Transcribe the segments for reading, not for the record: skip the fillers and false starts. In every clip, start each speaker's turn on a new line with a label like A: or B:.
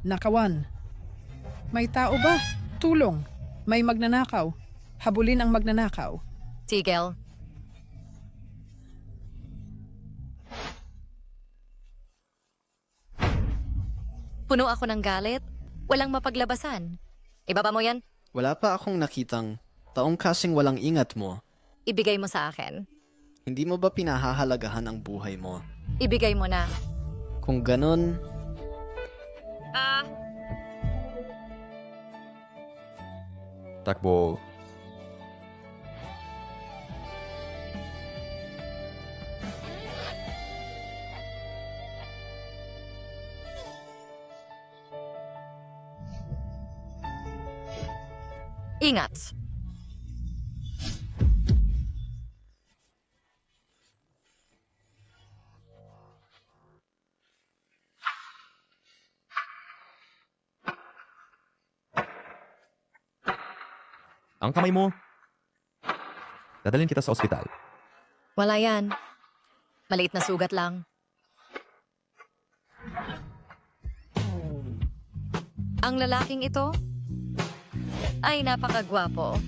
A: Nakawan. May tao ba? Tulong. May magnanakaw. Habulin ang magnanakaw.
B: Tigil. Puno ako ng galit. Walang mapaglabasan. Ibaba mo yan.
C: Wala pa akong nakitang taong kasing walang ingat mo.
B: Ibigay mo sa akin.
C: Hindi mo ba pinahahalagahan ang buhay mo?
B: Ibigay mo na.
C: Kung ganon,
D: Takbo.
B: Ingat.
D: Ang kamay mo. Dadalhin kita sa ospital.
B: Wala yan. Maliit na sugat lang. Ang lalaking ito ay napakagwapo.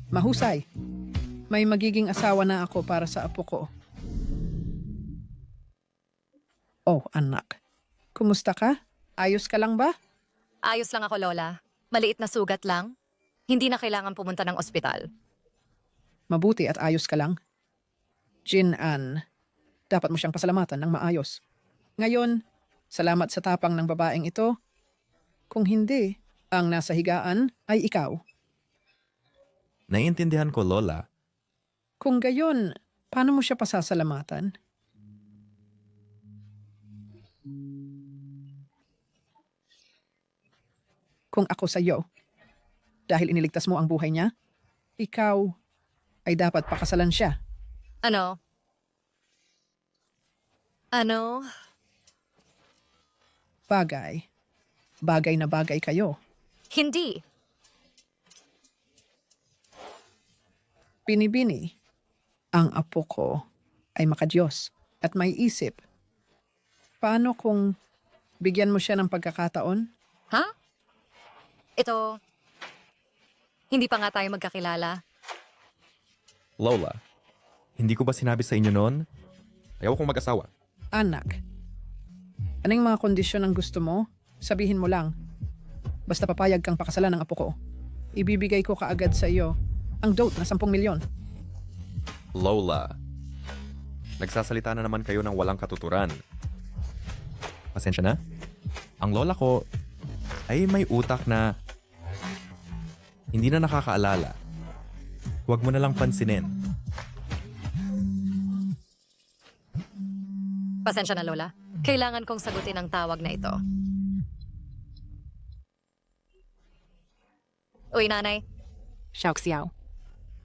A: Mahusay. May magiging asawa na ako para sa apo ko. Oh, anak. Kumusta ka? Ayos ka lang ba?
B: Ayos lang ako, Lola. Maliit na sugat lang. Hindi na kailangan pumunta ng ospital.
A: Mabuti at ayos ka lang. Jin-an, dapat mo siyang pasalamatan ng maayos. Ngayon, salamat sa tapang ng babaeng ito. Kung hindi, ang nasa higaan ay ikaw.
D: Naiintindihan ko, Lola.
A: Kung gayon, paano mo siya pasasalamatan? Kung ako sa iyo, dahil iniligtas mo ang buhay niya, ikaw ay dapat pakasalan siya.
B: Ano? Ano?
A: Bagay. Bagay na bagay kayo.
B: Hindi.
A: Binibini, ang apo ko ay makadiyos at may isip. Paano kung bigyan mo siya ng pagkakataon?
B: Ha? Ito, hindi pa nga tayo magkakilala.
D: Lola, hindi ko ba sinabi sa inyo noon? Ayaw kong mag-asawa.
A: Anak, anong mga kondisyon ang gusto mo? Sabihin mo lang. Basta papayag kang pakasalan ng apo ko. Ibibigay ko kaagad sa iyo ang dote na 10 milyon.
D: Lola, nagsasalita na naman kayo ng walang katuturan. Pasensya na. Ang lola ko ay may utak na hindi na nakakaalala. Huwag mo na lang pansinin.
B: Pasensya na, Lola. Kailangan kong sagutin ang tawag na ito. Uy, nanay.
E: Xiao,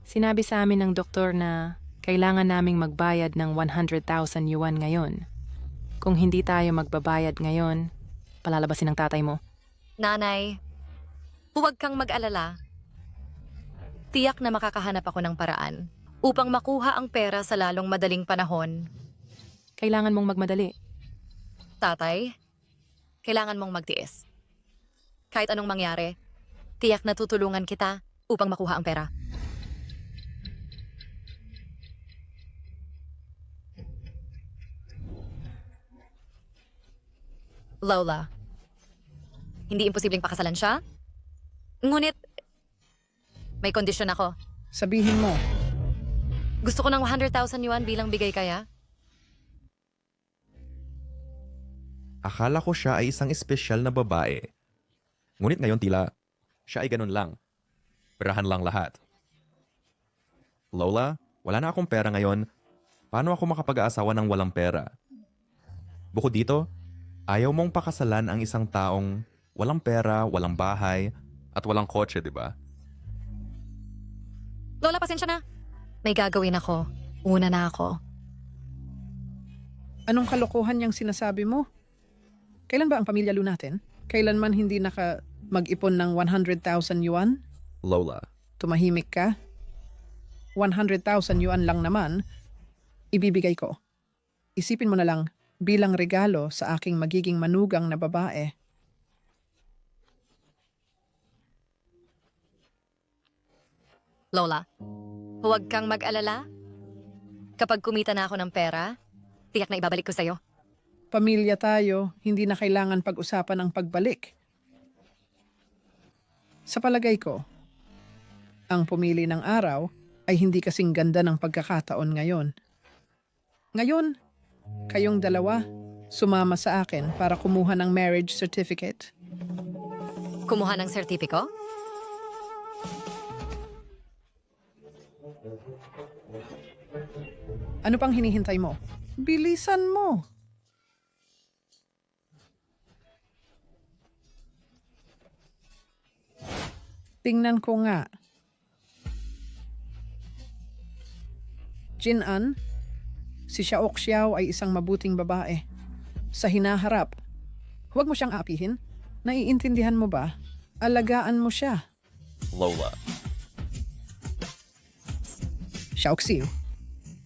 E: sinabi sa amin ng doktor na kailangan naming magbayad ng 100,000 yuan ngayon. Kung hindi tayo magbabayad ngayon, palalabasin ng tatay mo.
B: Nanay, huwag kang mag-alala. Tiyak na makakahanap ako ng paraan upang makuha ang pera sa lalong madaling panahon.
E: Kailangan mong magmadali.
B: Tatay, kailangan mong magtiis. Kahit anong mangyari, tiyak na tutulungan kita upang makuha ang pera. Lola, hindi imposibleng pakasalan siya. Ngunit, may kondisyon ako.
A: Sabihin mo,
B: Gusto ko ng 100,000 yuan bilang bigay kaya?
D: Akala ko siya ay isang espesyal na babae. Ngunit ngayon tila, siya ay ganun lang. Perahan lang lahat. Lola, wala na akong pera ngayon. Paano ako makapag-aasawa ng walang pera? Bukod dito, ayaw mong pakasalan ang isang taong walang pera, walang bahay, at walang kotse, di ba?
B: Lola, pasensya na. May gagawin ako. Una na ako.
A: anong kalokohan yung sinasabi mo? Kailan ba ang pamilya Lu natin? Kailanman hindi mag-ipon ng 100,000 yuan?
D: Lola,
A: Tumahimik ka? 100,000 yuan lang naman, ibibigay ko. Isipin mo na lang bilang regalo sa aking magiging manugang na babae.
B: Lola, huwag kang mag-alala. Kapag kumita na ako ng pera, tiyak na ibabalik ko sa'yo.
A: Pamilya tayo, hindi na kailangan pag-usapan ang pagbalik. Sa palagay ko, ang pumili ng araw ay hindi kasing ganda ng pagkakataon ngayon. Ngayon, kayong dalawa, sumama sa akin para kumuha ng marriage certificate.
B: Kumuha ng sertipiko?
A: Ano pang hinihintay mo? Bilisan mo! Tingnan ko nga. Jin-an, si Xiao Xiao ay isang mabuting babae. Sa hinaharap, huwag mo siyang apihin. Naiintindihan mo ba? Alagaan mo siya.
D: Lola.
A: Xiaoxiu,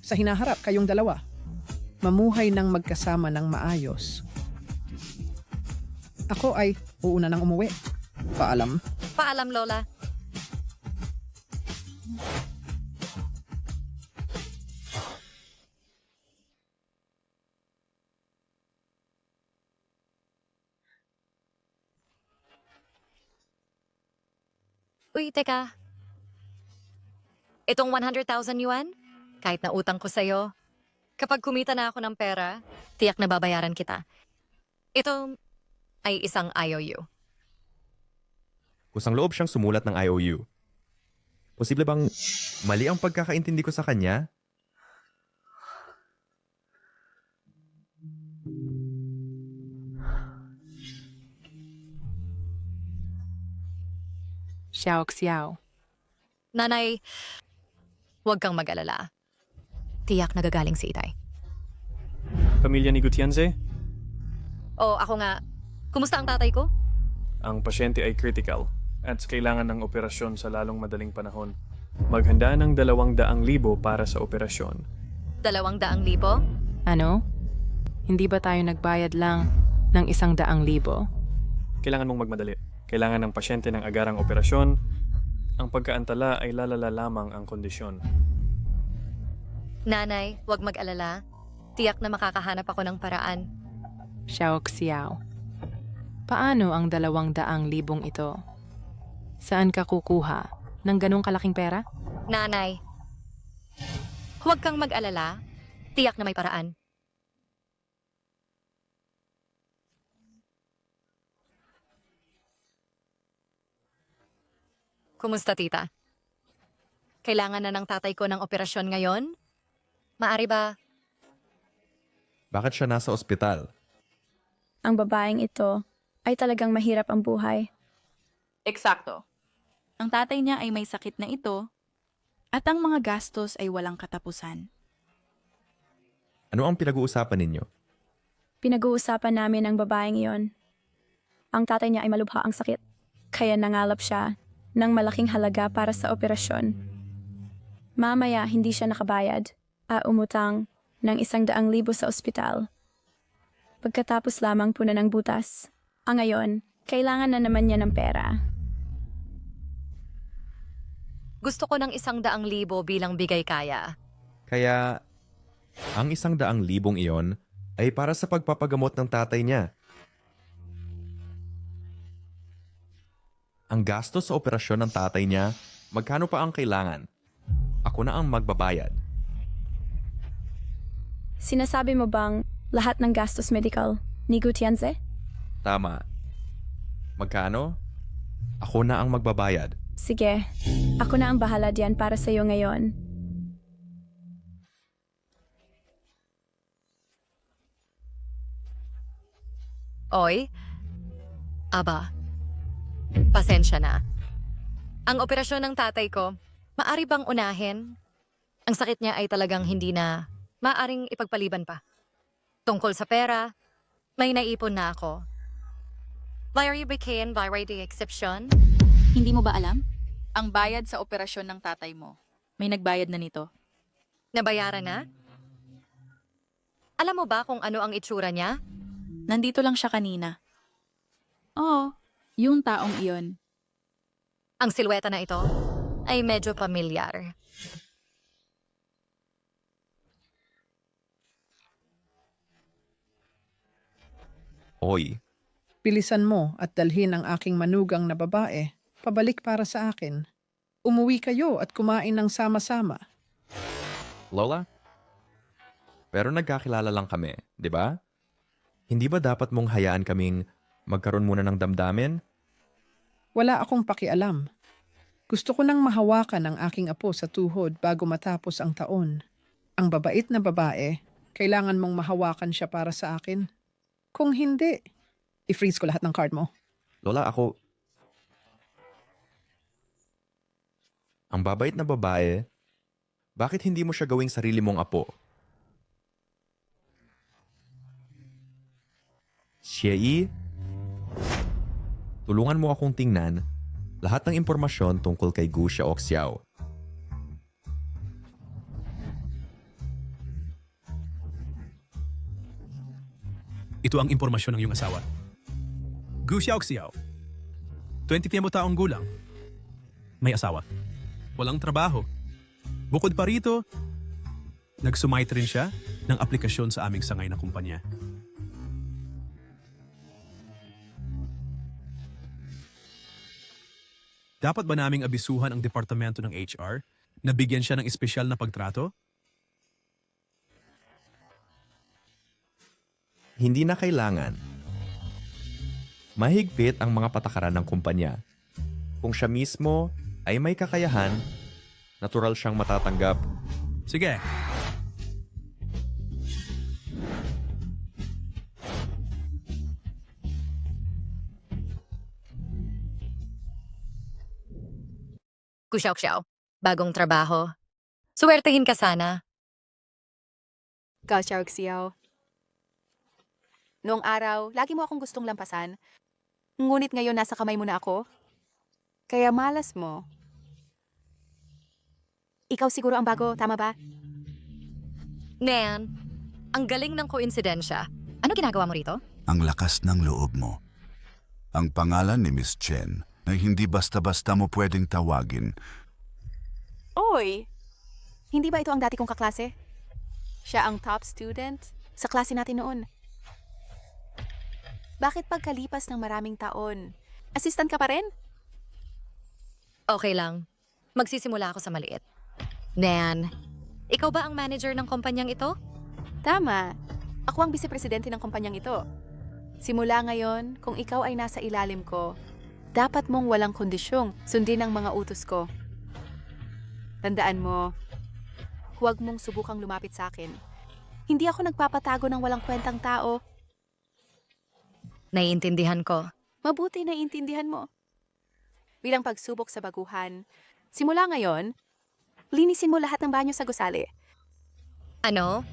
A: sa hinaharap kayong dalawa, mamuhay ng magkasama ng maayos. Ako ay uuna nang umuwi. Paalam.
B: Paalam, Lola. Uy, teka. Itong 100,000 yuan, kahit na utang ko sa'yo, kapag kumita na ako ng pera, tiyak na babayaran kita. Ito ay isang IOU.
D: Kusang loob siyang sumulat ng IOU. Posible bang mali ang pagkakaintindi ko sa kanya?
E: Xiao Xiao.
B: Nanay, huwag kang mag-alala. Tiyak nagagaling si Itay.
F: Pamilya ni Gutienze,
B: O ako nga, kumusta ang tatay ko?
F: ang pasyente ay critical at kailangan ng operasyon sa lalong madaling panahon. Maghanda ng 200,000 para sa operasyon.
B: 200,000?
E: Ano? Hindi ba tayo nagbayad lang ng 100,000?
F: Kailangan mong magmadali. Kailangan ng pasyente ng agarang operasyon. Ang pagkaantala ay lalala lamang ang kondisyon.
B: Nanay, huwag mag-alala. Tiyak na makakahanap ako ng paraan.
E: Xiao Xiao. Paano ang 200,000 ito? Saan ka kukuha ng ganong kalaking pera?
B: Nanay, huwag kang mag-alala. Tiyak na may paraan. Kumusta, tita? Kailangan na ng tatay ko ng operasyon ngayon? Maari ba?
D: Bakit siya nasa ospital?
G: Ang babaeng ito ay talagang mahirap ang buhay.
H: Eksakto. Ang tatay niya ay may sakit na ito at ang mga gastos ay walang katapusan.
D: Ano ang pinag-uusapan ninyo?
G: Pinag-uusapan namin ang babaeng iyon. Ang tatay niya ay malubha ang sakit, kaya nangalap siya ng malaking halaga para sa operasyon. Mamaya hindi siya nakabayad, umutang ng 100,000 sa ospital. Pagkatapos lamang po na ng butas, ngayon, kailangan na naman niya ng pera.
B: Gusto ko ng 100,000 bilang bigay kaya.
D: Kaya, ang 100,000 iyon ay para sa pagpapagamot ng tatay niya. Ang gastos sa operasyon ng tatay niya, magkano pa ang kailangan? Ako na ang magbabayad.
G: Sinasabi mo bang lahat ng gastos medical ni Gutienze?
D: Tama. Magkano? Ako na ang magbabayad.
G: Sige, ako na ang bahala diyan para sa iyo ngayon.
B: Oy, aba, pasensya na. Ang operasyon ng tatay ko, maari bang unahin? Ang sakit niya ay talagang hindi na maaring ipagpaliban pa. Tungkol sa pera, may naipon na ako. Larry Bacon by the exception.
H: Hindi mo ba alam? Ang bayad sa operasyon ng tatay mo May nagbayad na nito.
B: Nabayaran na? Alam mo ba kung ano ang itsura niya?
H: Nandito lang siya kanina. Oo, yung taong iyon.
B: Ang silweta na ito ay medyo pamilyar.
D: Oy,
A: Bilisan mo at dalhin ang aking manugang na babae pabalik para sa akin. Umuwi kayo at kumain ng sama-sama.
D: Lola? Pero nagkakilala lang kami, di ba? Hindi ba dapat mong hayaan kaming magkaroon muna ng damdamin?
A: Wala akong pakialam. Gusto ko nang mahawakan ang aking apo sa tuhod bago matapos ang taon. Ang babait na babae, kailangan mong mahawakan siya para sa akin. Kung hindi, i-freeze ko lahat ng card mo.
D: Lola, ako... Ang babait na babae, bakit hindi mo siya gawing sarili mong apo? Siei, tulungan mo akong tingnan lahat ng impormasyon tungkol kay Gu Xiaoxiao.
I: Ito ang impormasyon ng iyong asawa. Gu Xiaoxiao. 20 taong gulang. May asawa. Walang trabaho. Bukod pa rito, nagsumite rin siya ng aplikasyon sa aming sangay na kumpanya. Dapat ba naming abisuhan ang departamento ng HR na bigyan siya ng espesyal na pagtrato?
D: Hindi na kailangan. Mahigpit ang mga patakaran ng kumpanya. Kung siya mismo ay may kakayahan, natural siyang matatanggap.
I: Sige.
B: Gu Xiaoxiao, bagong trabaho. Suwertehin ka sana.
J: Gao Xiao. Noong araw, lagi mo akong gustong lampasan. Ngunit ngayon nasa kamay mo na ako. Kaya malas mo. Ikaw siguro ang bago, tama ba?
B: Nan, ang galing ng koinsidensya. Ano ginagawa mo rito?
K: Ang lakas ng loob mo. Ang pangalan ni Miss Chen na hindi basta-basta mo pwedeng tawagin.
J: Oy! Hindi ba ito ang dati kong kaklase? Siya ang top student sa klase natin noon. Bakit pagkalipas ng maraming taon, assistant ka pa rin?
B: Okay lang. Magsisimula ako sa maliit. Nan, ikaw ba ang manager ng kumpanyang ito?
J: Tama. Ako ang vice-presidente ng kumpanyang ito. Simula ngayon, kung ikaw ay nasa ilalim ko, dapat mong walang kondisyong sundin ang mga utos ko. Tandaan mo, huwag mong subukang lumapit sa akin. Hindi ako nagpapatago ng walang kwentang tao.
B: Naiintindihan ko.
J: Mabuti na intindihan mo. Bilang pagsubok sa baguhan, simula ngayon, linisin mo lahat ng banyo sa gusali.
B: Ano?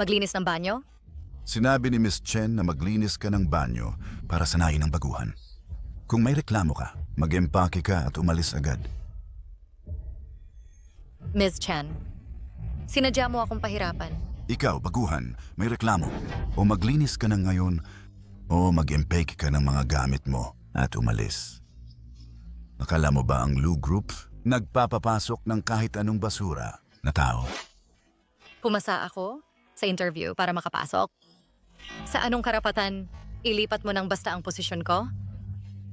B: Maglinis ng banyo?
K: Sinabi ni Miss Chen na maglinis ka ng banyo para sanayin ang baguhan. Kung may reklamo ka, mag-empake ka at umalis agad.
B: Ms. Chan, sinadya mo akong pahirapan.
K: Ikaw, baguhan, may reklamo. O maglinis ka na ngayon o mag-empake ka ng mga gamit mo at umalis. Akala mo ba ang Lu Group nagpapapasok ng kahit anong basura na tao?
B: Pumasa ako sa interview para makapasok. Sa anong karapatan, ilipat mo ng basta ang posisyon ko?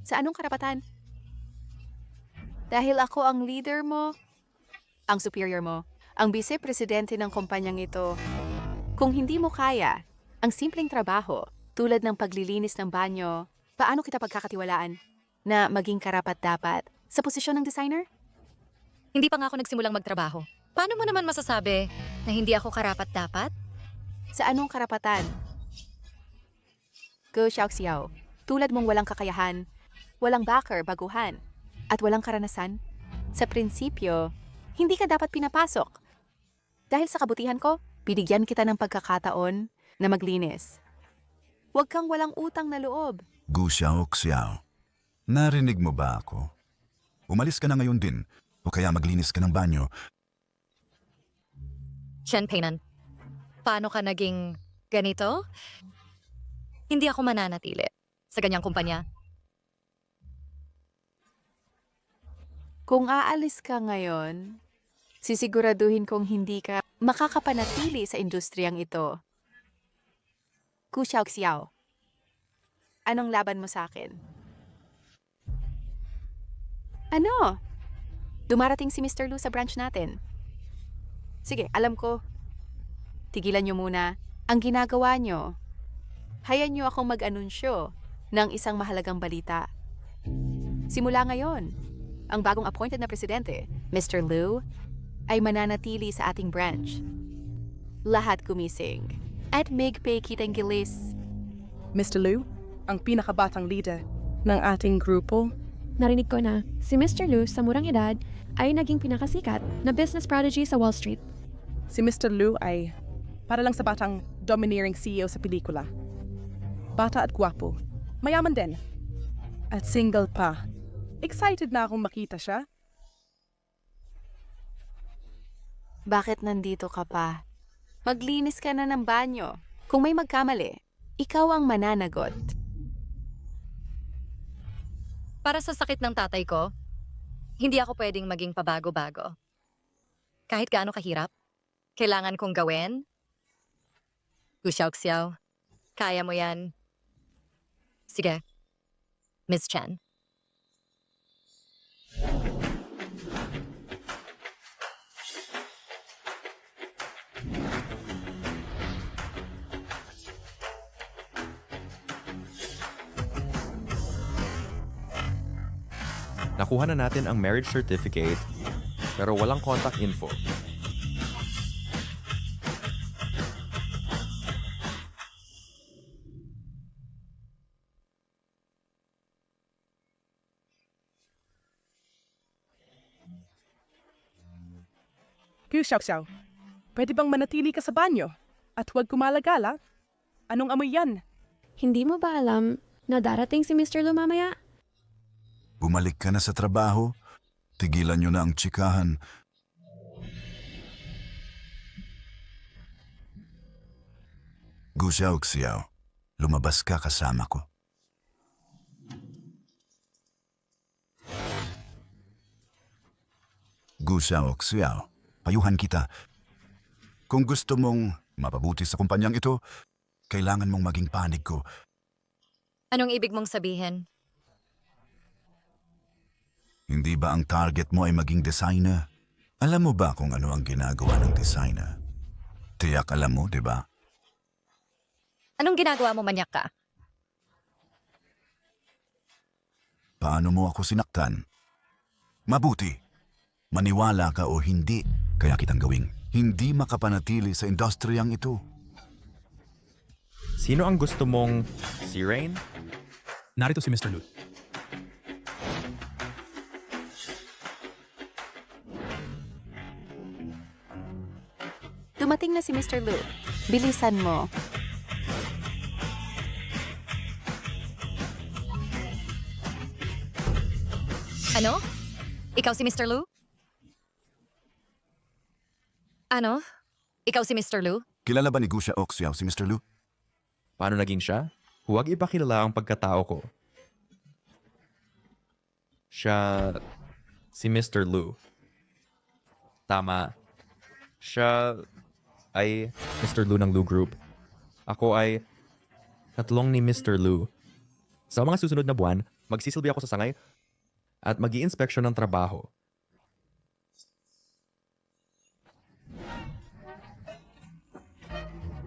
J: Sa anong karapatan? Dahil ako ang leader mo, ang superior mo, ang vice-presidente ng kumpanyang ito. Kung hindi mo kaya, ang simpleng trabaho, tulad ng paglilinis ng banyo, paano kita pagkakatiwalaan na maging karapat-dapat sa posisyon ng designer?
B: Hindi pa nga ako nagsimulang magtrabaho. Paano mo naman masasabi na hindi ako karapat-dapat?
J: Sa anong karapatan? Gu Xiaoxiao, tulad mong walang kakayahan, walang backer, baguhan, at walang karanasan, sa prinsipyo, hindi ka dapat pinapasok. Dahil sa kabutihan ko, binigyan kita ng pagkakataon na maglinis. Huwag kang walang utang na loob.
K: Gu Xiaoxiao, narinig mo ba ako? Umalis ka na ngayon din. O kaya maglinis ka ng banyo.
B: Chen Peinan, paano ka naging ganito? Hindi ako mananatili sa ganyang kumpanya.
J: Kung aalis ka ngayon, sisiguraduhin kong hindi ka makakapanatili sa industriyang ito. Gu Xiao, anong laban mo sa akin? Ano? Dumarating si Mr. Lu sa branch natin. Sige, alam ko. Tigilan niyo muna ang ginagawa niyo. Hayaan niyo akong mag-anunsyo ng isang mahalagang balita. Simula ngayon, ang bagong appointed na presidente, Mr. Lu, ay mananatili sa ating branch. Lahat gumising. At migpay kitang gilis.
L: Mr. Lu, ang pinakabatang leader ng ating grupo.
G: Narinig ko na si Mr. Lu sa murang edad ay naging pinakasikat na business prodigy sa Wall Street.
L: Si Mr. Lu ay para lang sa batang domineering CEO sa pelikula. Bata at gwapo. Mayaman din. At single pa. Excited na akong makita siya.
J: Bakit nandito ka pa? Maglinis ka na ng banyo. Kung may magkamali, ikaw ang mananagot.
B: Para sa sakit ng tatay ko, hindi ako pwedeng maging pabago-bago. Kahit gaano kahirap, kailangan kong gawin. Gu Xiao, kaya mo yan. Sige, Miss Chen.
D: Nakuha na natin ang marriage certificate, pero walang contact info.
L: Gu Xiao, pwede bang manatili ka sa banyo? At huwag kumalagala? Anong amoy yan?
G: Hindi mo ba alam na darating si Mr. Lu mamaya?
K: Bumalik ka na sa trabaho. Tigilan nyo na ang tsikahan. Gu Xiao, lumabas ka kasama ko. Gu Xiao, payuhan kita. Kung gusto mong mapabuti sa kumpanyang ito, kailangan mong maging panig ko.
B: Anong ibig mong sabihin?
K: Hindi ba ang target mo ay maging designer? Alam mo ba kung ano ang ginagawa ng designer? Tiyak alam mo, di ba?
B: Anong ginagawa mo, manyak ka?
K: Paano mo ako sinaktan? Mabuti. Maniwala ka o hindi, kaya kitang gawing hindi makapanatili sa industriyang ito.
D: Sino ang gusto mong si Rain?
I: Narito si Mr. Lu.
J: Dumating na si Mr. Lu. Bilisan mo.
B: Ano? Ikaw si Mr. Lu? Ano? Ikaw si Mr. Lu?
K: Kilala ba ni Gu Xiao si Mr. Lu?
D: Paano naging siya? Huwag ipakilala ang pagkatao ko. Siya si Mr. Lu. Tama. Siya ay Mr. Lu ng Lu Group. Ako ay katlong ni Mr. Lu. Sa mga susunod na buwan, magsisilbi ako sa sangay at mag-i-inspeksyon ng trabaho.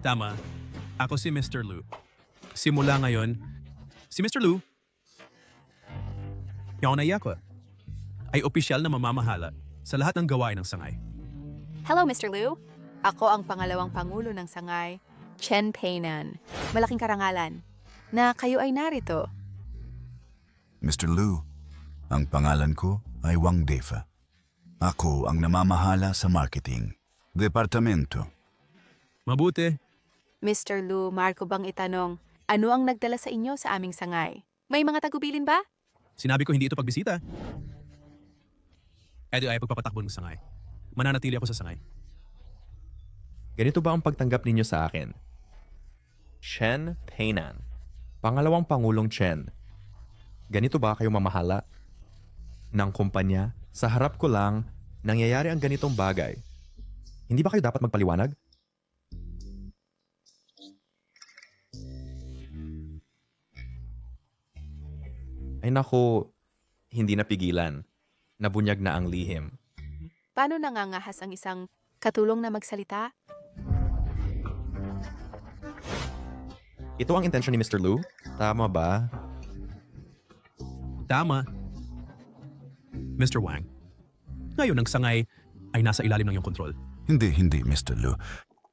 I: Tama. Ako si Mr. Lu. Simula ngayon, si Mr. Lu, yung naiya ko, ay opisyal na mamamahala sa lahat ng gawain ng sangay.
J: Hello, Mr. Lu. Ako ang pangalawang pangulo ng sangay, Chen Peinan. Malaking karangalan na kayo ay narito.
K: Mr. Lu, ang pangalan ko ay Wang Defa. Ako ang namamahala sa marketing, departamento.
I: Mabuti.
J: Mr. Lu, Marco bang itanong, ano ang nagdala sa inyo sa aming sangay? May mga tagubilin ba?
I: Sinabi ko hindi ito pagbisita. Edo ay pagpapatakbo ng sangay. Mananatili ako sa sangay.
D: Ganito ba ang pagtanggap ninyo sa akin? Chen Peinan, pangalawang Pangulong Chen. Ganito ba kayo mamahala? Ng kumpanya, sa harap ko lang, nangyayari ang ganitong bagay. Hindi ba kayo dapat magpaliwanag? Ay naku, hindi napigilan. Nabunyag na ang lihim.
J: Paano nangangahas ang isang katulong na magsalita?
D: Ito ang intensyon ni Mr. Lu? Tama ba?
I: Tama. Mr. Wang, ngayon ang sangay ay nasa ilalim ng iyong kontrol.
K: Hindi, Mr. Lu.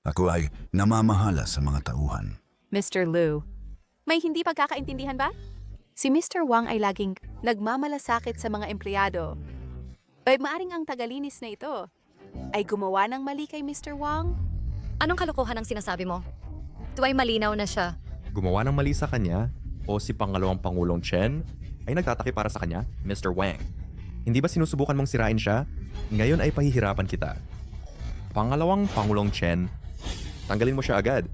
K: Ako ay namamahala sa mga tauhan.
J: Mr. Lu, may hindi pagkakaintindihan ba? Si Mr. Wang ay laging nagmamalasakit sa mga empleyado. Ay maaring ang tagalinis na ito ay gumawa ng mali kay Mr. Wang?
B: Anong kalokohan ang sinasabi mo? Ito ay malinaw na siya.
D: Gumawa ng mali sa kanya o si pangalawang Pangulong Chen ay nagtataki para sa kanya, Mr. Wang. Hindi ba sinusubukan mong sirain siya? Ngayon ay pahihirapan kita. Pangalawang Pangulong Chen, tanggalin mo siya agad.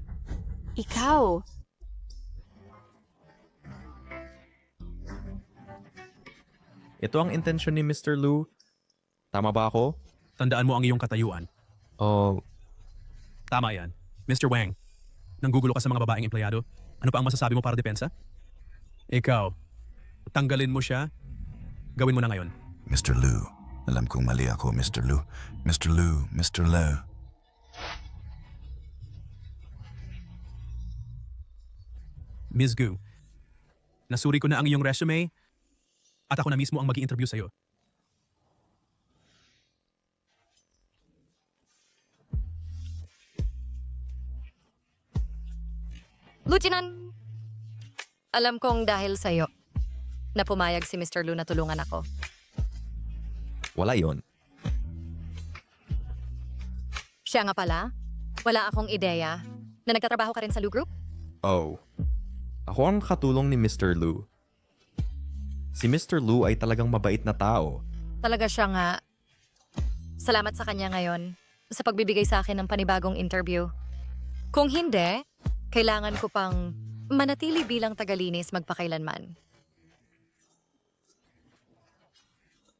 J: Ikaw?
D: Ito ang intensyon ni Mr. Lu. Tama ba ako?
I: Tandaan mo ang iyong katayuan.
D: O
I: Tama yan. Mr. Wang, nanggugulo ka sa mga babaeng empleyado. Ano pa ang masasabi mo para depensa? Ikaw, tanggalin mo siya. Gawin mo na ngayon.
K: Mr. Lu, alam kong mali ako, Mr. Lu. Mr. Lu, Mr. Lu.
I: Ms. Gu, nasuri ko na ang iyong resume at ako na mismo ang mag-i-interview sa'yo.
B: Lieutenant, alam kong dahil sa'yo na pumayag si Mr. Lu na tulungan ako.
D: wala yon.
B: Siya nga pala, wala akong ideya na nagtatrabaho ka rin sa Lu Group?
D: Oh. Ako ang katulong ni Mr. Lu. Si Mr. Lu ay talagang mabait na tao.
B: Talaga siya nga. Salamat sa kanya ngayon sa pagbibigay sa akin ng panibagong interview. Kung hindi, kailangan ko pang manatili bilang tagalinis magpakailanman.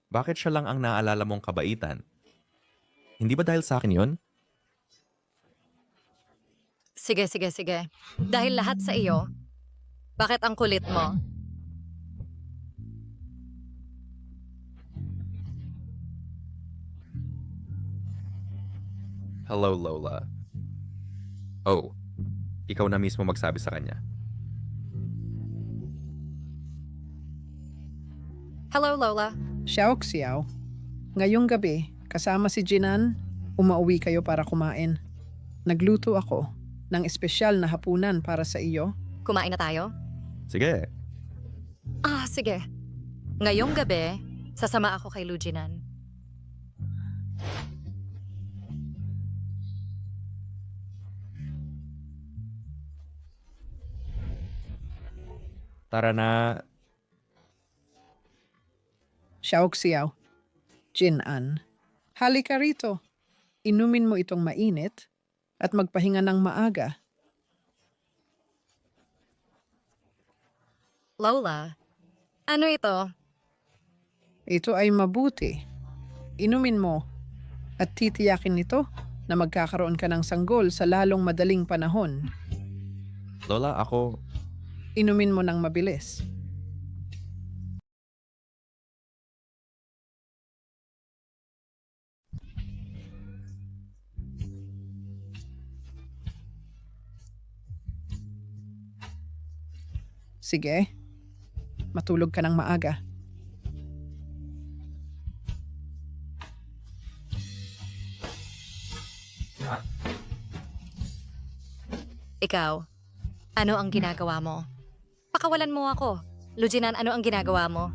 D: Bakit siya lang ang naalala mong kabaitan? Hindi ba dahil sa akin yon?
B: Sige. Dahil lahat sa iyo, bakit ang kulit mo?
D: Hello, Lola. Oh, ikaw na mismo magsabi sa kanya.
B: Hello, Lola.
A: Xiao Xiao, ngayong gabi, kasama si Jinan, umauwi kayo para kumain. Nagluto ako ng espesyal na hapunan para sa iyo.
B: Kumain na tayo?
D: Sige.
B: Sige. Ngayong gabi, sasama ako kay Lujinan.
D: Tara na.
A: Xiao Xiao, Jinan, halika rito. Inumin mo itong mainit at magpahinga ng maaga.
B: Lola, ano ito?
A: Ito ay mabuti. Inumin mo at titiyakin nito na magkakaroon ka ng sanggol sa lalong madaling panahon.
D: Lola, ako...
A: Inumin mo ng mabilis. Sige, matulog ka ng maaga.
B: Ikaw, ano ang ginagawa mo? Pakawalan mo ako. Lujinan, ano ang ginagawa mo?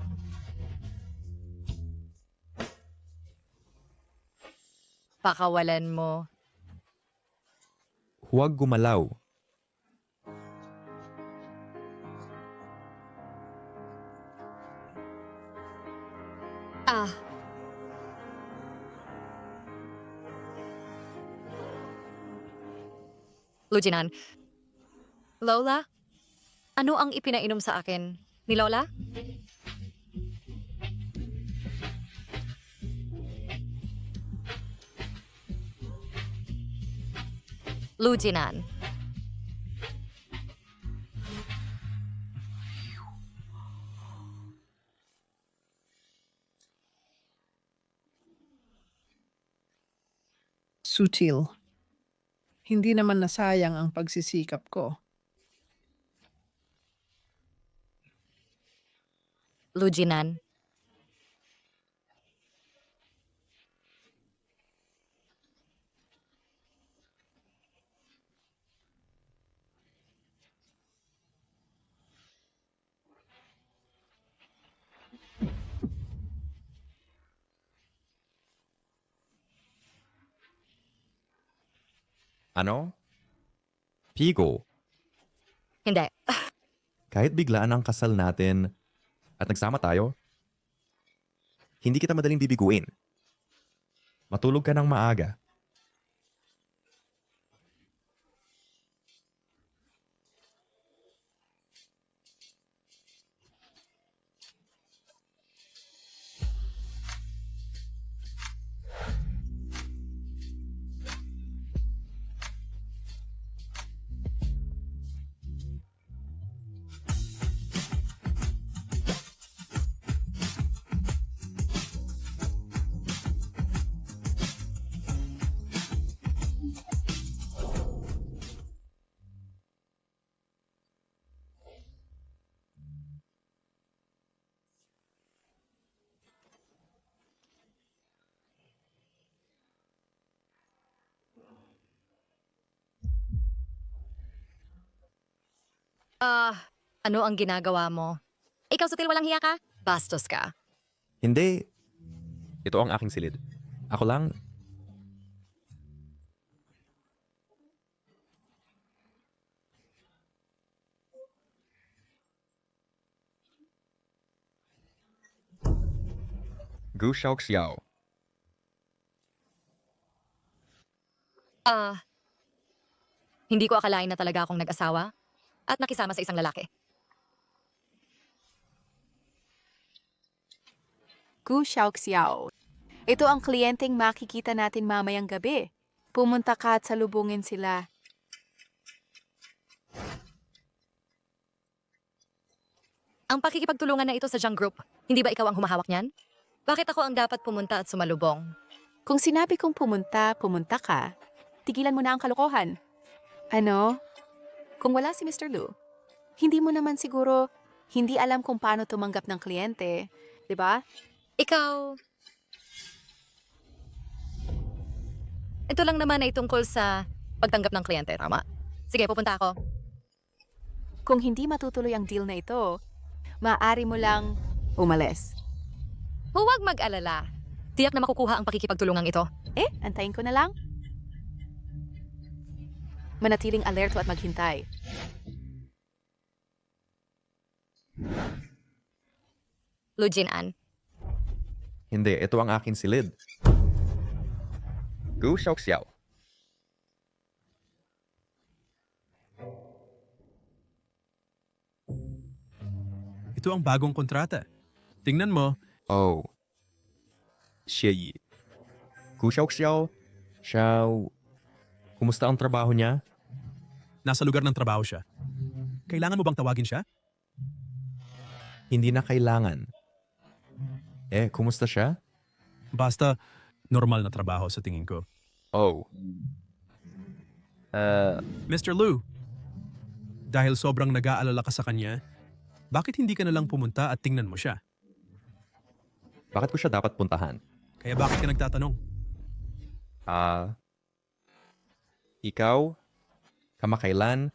B: Pakawalan mo.
D: Huwag gumalaw.
B: Lujinan. Lola? Ano ang ipinainom sa akin ni Lola? Lujinan.
A: Sutil. Hindi naman nasayang ang pagsisikap ko.
B: Lujinan.
D: Ano? Pigo,
B: Hindi.
D: kahit biglaan ang kasal natin at nagsama tayo, hindi kita madaling bibiguin. Matulog ka ng maaga.
B: Ano ang ginagawa mo? Ikaw, Sutil, walang hiya ka? Bastos ka.
D: Hindi. Ito ang aking silid. Ako lang. Gu Xiao Xiao.
B: Hindi ko akalain na talaga akong nag-asawa at nakisama sa isang lalaki.
J: Gu Xiao. Ito ang kliyenteng makikita natin mamayang gabi. Pumunta ka at salubungin sila.
B: Ang pakikipagtulungan na ito sa Jiang Group, hindi ba ikaw ang humahawak niyan? Bakit ako ang dapat pumunta at sumalubong?
J: Kung sinabi kong pumunta, pumunta ka. Tigilan mo na ang kalokohan. Ano? Kung wala si Mr. Lu, hindi mo naman siguro hindi alam kung paano tumanggap ng kliyente, di ba?
B: Ikaw... Ito lang naman ay tungkol sa pagtanggap ng kliyente, tama? Sige, pupunta ako.
J: Kung hindi matutuloy ang deal na ito, maaari mo lang umalis.
B: Huwag mag-alala. Tiyak na makukuha ang pakikipagtulungan ito.
J: Antayin ko na lang. Manatiling alerto at maghintay.
B: Lujinan.
D: Hindi, ito ang aking silid. Gu Xiao Xiao.
I: Ito ang bagong kontrata. Tingnan mo,
D: Oh. Xie Yi. Gu Xiao Xiao. Xiao. Kumusta ang trabaho niya?
I: nasa lugar ng trabaho siya. Kailangan mo bang tawagin siya?
D: Hindi na kailangan. Kumusta siya?
I: Basta, normal na trabaho sa tingin ko.
D: Oh.
I: Mr. Lu, dahil sobrang nag-aalala ka sa kanya, bakit hindi ka na lang pumunta at tingnan mo siya?
D: Bakit ko siya dapat puntahan?
I: Kaya bakit ka nagtatanong?
D: Ikaw? Kamakailan?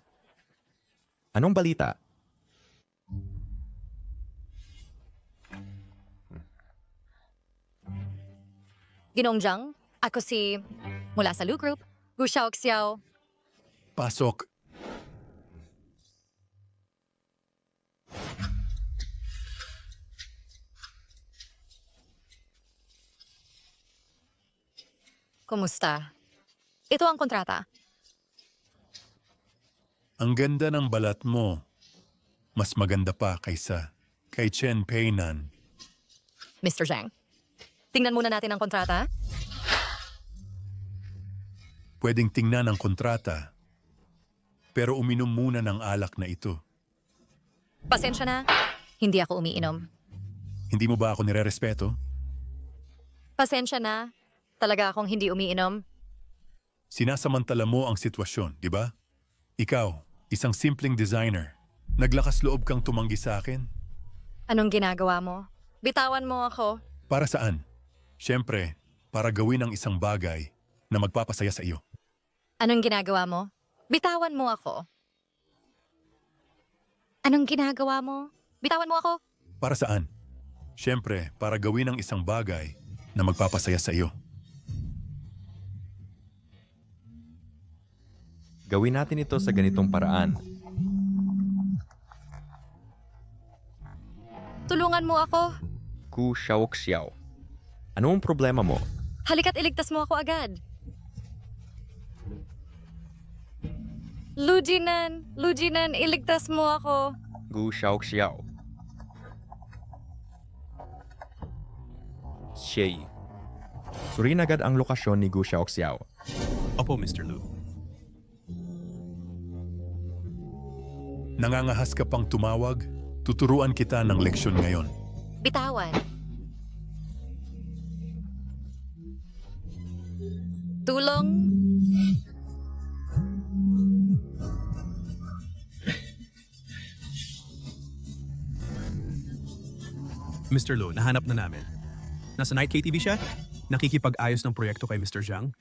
D: Anong balita?
B: Ginoong Jiang, ako si mula sa Lu Group, Gu Xiao.
K: Pasok.
B: Kumusta? Ito ang kontrata.
M: Ang ganda ng balat mo. Mas maganda pa kaysa kay Chen Peinan.
B: Mr. Zhang, tingnan muna natin ang kontrata.
M: Pwedeng tingnan ang kontrata. Pero uminom muna ng alak na ito.
B: Pasensya na, hindi ako umiinom.
M: Hindi mo ba ako nirerespeto?
B: Pasensya na, talaga akong hindi umiinom.
M: Sinasamantala mo ang sitwasyon, di ba? Ikaw, isang simpleng designer. Naglakas loob kang tumanggi sa akin?
B: Anong ginagawa mo? Bitawan mo ako.
M: Para saan? Siyempre, para gawin ang isang bagay na magpapasaya sa iyo.
B: Anong ginagawa mo? Bitawan mo ako. Anong ginagawa mo? Bitawan mo ako.
M: Para saan? Siyempre, para gawin ang isang bagay na magpapasaya sa iyo.
D: Gawin natin ito sa ganitong paraan.
B: Tulungan mo ako.
D: Gu Xiao. Ano ang problema mo?
B: Halika't iligtas mo ako agad. Lujinan, iligtas mo ako.
D: Gu Xiao. Shay. Suriin agad ang lokasyon ni Gu Xiao.
I: Opo, Mr. Lu.
M: Nangangahas ka pang tumawag? Tuturuan kita ng leksyon ngayon.
B: Bitawan. Tulong.
I: Mr. Lu, nahanap na namin. Nasa Night KTV siya? Nakikipag-ayos ng proyekto kay Mr. Zhang?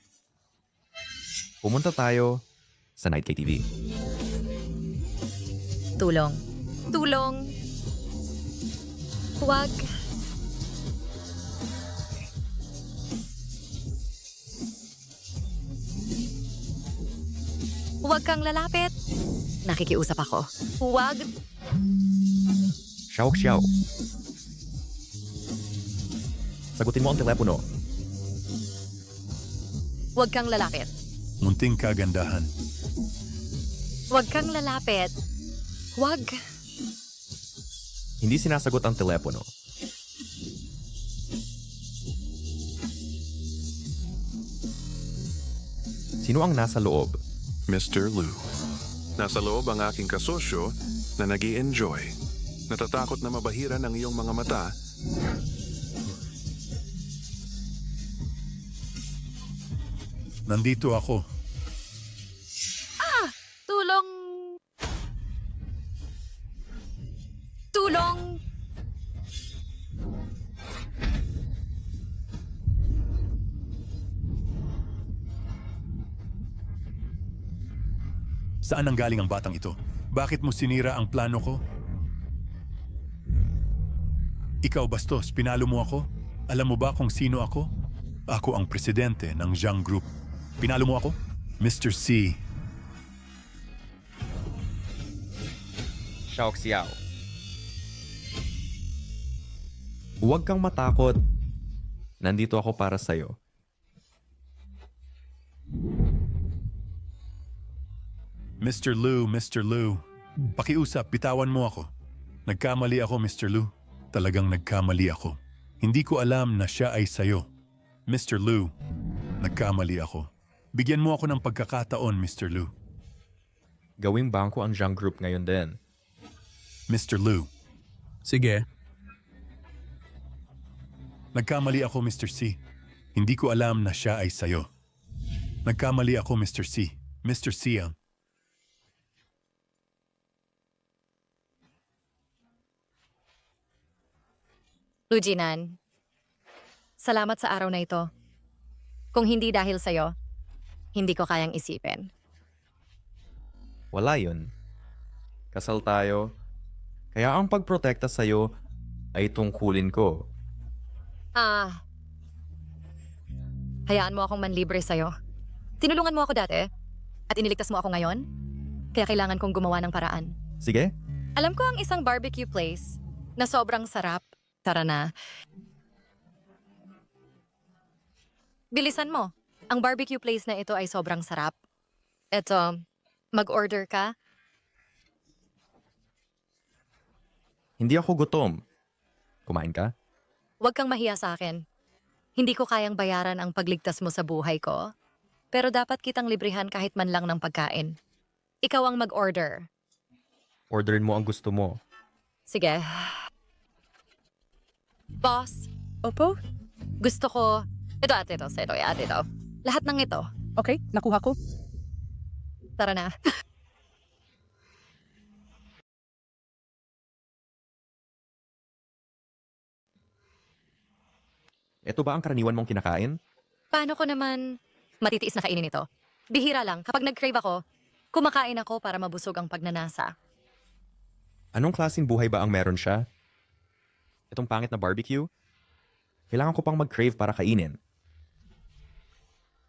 D: Pumunta tayo sa Night KTV.
B: Tulong. Huwag. Huwag kang lalapit. Nakikiusap ako. Huwag.
D: Xiao. Sagutin mo ang telepono.
B: Huwag kang lalapit.
M: Munting kagandahan.
B: Huwag kang lalapit. Huwag.
D: Hindi sinasagot ang telepono. Sino ang nasa loob?
N: Mr. Lu. Nasa loob ang aking kasosyo na nag-i-enjoy. Natatakot na mabahiran ang iyong mga mata.
M: Nandito ako.
B: Tulong.
M: Saan ang galing ang batang ito? Bakit mo sinira ang plano ko? Ikaw, bastos, pinalo mo ako? Alam mo ba kung sino ako? Ako ang presidente ng Zhang Group. Pinalo mo ako? Mr. C.
D: Xiao. Huwag kang matakot. Nandito ako para sa'yo.
M: Mr. Lu. Pakiusap, bitawan mo ako. Nagkamali ako, Mr. Lu. Talagang nagkamali ako. Hindi ko alam na siya ay sayo. Mr. Lu, nagkamali ako. Bigyan mo ako ng pagkakataon, Mr. Lu.
D: Gawing bangko ang Zhang Group ngayon din.
M: Mr. Lu.
I: Sige.
M: Nagkamali ako, Mr. C. Hindi ko alam na siya ay sayo. Nagkamali ako, Mr. C. Mr. C ang...
B: Lujinan, salamat sa araw na ito. Kung hindi dahil sa'yo, hindi ko kayang isipin.
D: Wala yun. Kasal tayo. Kaya ang pagprotekta sa'yo ay tungkulin ko.
B: Hayaan mo akong manlibre sa'yo. Tinulungan mo ako dati at iniligtas mo ako ngayon. Kaya kailangan kong gumawa ng paraan.
D: Sige?
B: Alam ko ang isang barbecue place na sobrang sarap. Tara na. Bilisan mo. Ang barbecue place na ito ay sobrang sarap. Eto, mag-order ka
D: Hindi ako gutom. Kumain ka?
B: Huwag kang mahiya sa akin. Hindi ko kayang bayaran ang pagligtas mo sa buhay ko, pero dapat kitang librihan kahit man lang ng pagkain. Ikaw ang mag-order.
D: Orderin mo ang gusto mo.
B: Sige. Boss,
L: Opo?
B: gusto ko... Ito at ito, ito. Lahat ng ito.
L: Okay, nakuha ko.
B: Tara na.
D: Ito ba ang karaniwan mong kinakain?
B: Paano ko naman matitiis na kainin ito? Bihira lang, kapag nag-crave ako, kumakain ako para mabusog ang pagnanasa.
D: Anong klaseng buhay ba ang meron siya? Itong pangit na barbecue? Kailangan ko pang mag-crave para kainin.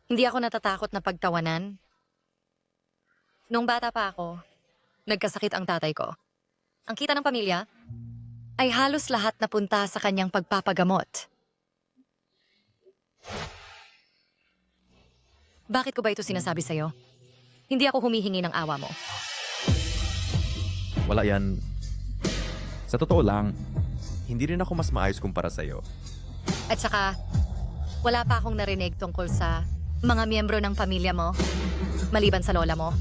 B: Hindi ako natatakot na pagtawanan. Nung bata pa ako, nagkasakit ang tatay ko. Ang kita ng pamilya ay halos lahat napunta sa kanyang pagpapagamot. Bakit ko ba ito sinasabi sa'yo? Hindi ako humihingi ng awa mo.
D: Wala yan. Sa totoo lang, hindi rin ako mas maayos kumpara sa'yo.
B: At saka, wala pa akong narinig tungkol sa mga miyembro ng pamilya mo, maliban sa lola mo.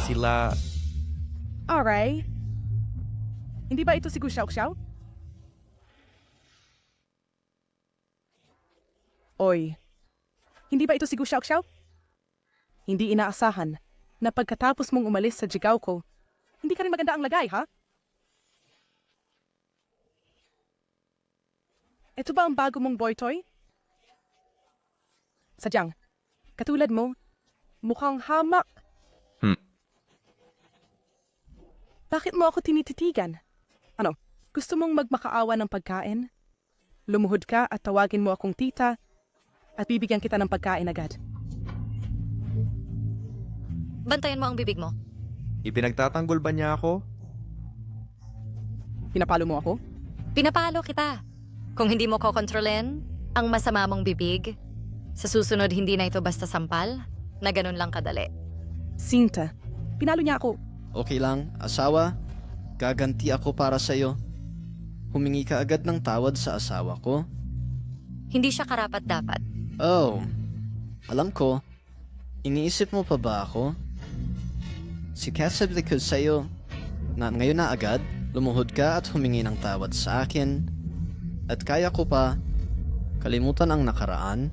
D: Sila...
L: Alright. Hindi ba ito si Gu Xiaoxiao? Oy, hindi ba ito si Gu Xiaoxiao? Hindi inaasahan na pagkatapos mong umalis sa Jigao ko, hindi ka rin maganda ang lagay, ha? Ito ba ang bago mong boy toy? Sadyang, katulad mo, mukhang hamak. Bakit mo ako tinititigan? Ano, gusto mong magmakaawa ng pagkain? Lumuhod ka at tawagin mo akong tita at bibigyan kita ng pagkain agad.
B: Bantayan mo ang bibig mo.
D: Ipinagtatanggol ba niya ako?
L: Pinapalo mo ako?
B: Pinapalo kita. Kung hindi mo kokontrolin ang masama mong bibig, sa susunod hindi na ito basta sampal, na ganun lang kadali.
L: Sinta, pinalo niya ako.
C: Okay lang, asawa. Gaganti ako para sa'yo. Humingi ka agad ng tawad sa asawa ko.
B: Hindi siya karapat-dapat.
C: Oh, alam ko. Iniisip mo pa ba ako? Sinasabi ko sa'yo na ngayon na agad, lumuhod ka at humingi ng tawad sa akin. At kaya ko pa kalimutan ang nakaraan.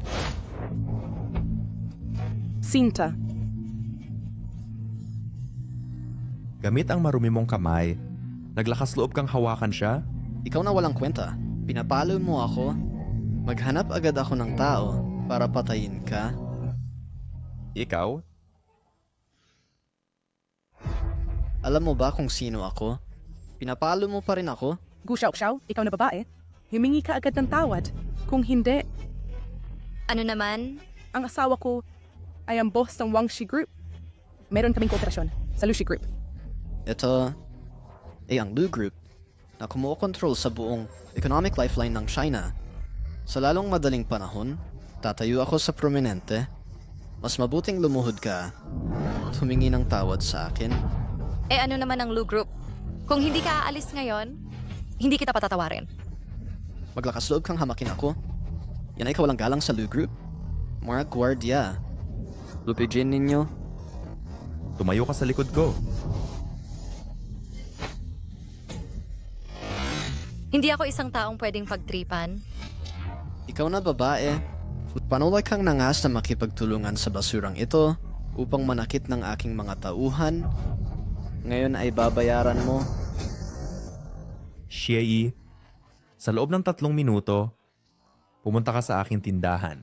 L: Sinta.
D: Gamit ang marumi mong kamay, naglakas loob kang hawakan siya?
C: Ikaw na walang kwenta. Pinapalo mo ako. Maghanap agad ako ng tao para patayin ka.
D: Ikaw?
C: Alam mo ba kung sino ako? Pinapalo mo pa rin ako?
L: Gu Xiaoxiao, ikaw na babae. Humingi ka agad ng tawad. Kung hindi,
B: Ano naman?
L: ang asawa ko ay ang boss ng Wangxi Group. Meron kaming kooperasyon sa Lushi Group.
C: Ito ay ang Lu Group na kumukontrol sa buong economic lifeline ng China. Sa lalong madaling panahon, tatayo ako sa prominente. Mas mabuting lumuhod ka at humingi ng tawad sa akin.
B: Eh ano naman ang Lu Group? Kung hindi ka aalis ngayon, hindi kita patatawarin.
C: Maglakas loob kang hamakin ako. Yan ay kawalang galang sa Lu Group. Mga gwardiya. Lupigin ninyo.
D: Tumayo ka sa likod ko.
B: Hindi ako isang taong pwedeng pagtripan.
C: Ikaw na babae. Panulay kang nangas na makipagtulungan sa basurang ito upang manakit ng aking mga tauhan. Ngayon ay babayaran mo.
D: Xiei, sa loob ng 3 minuto, pumunta ka sa aking tindahan.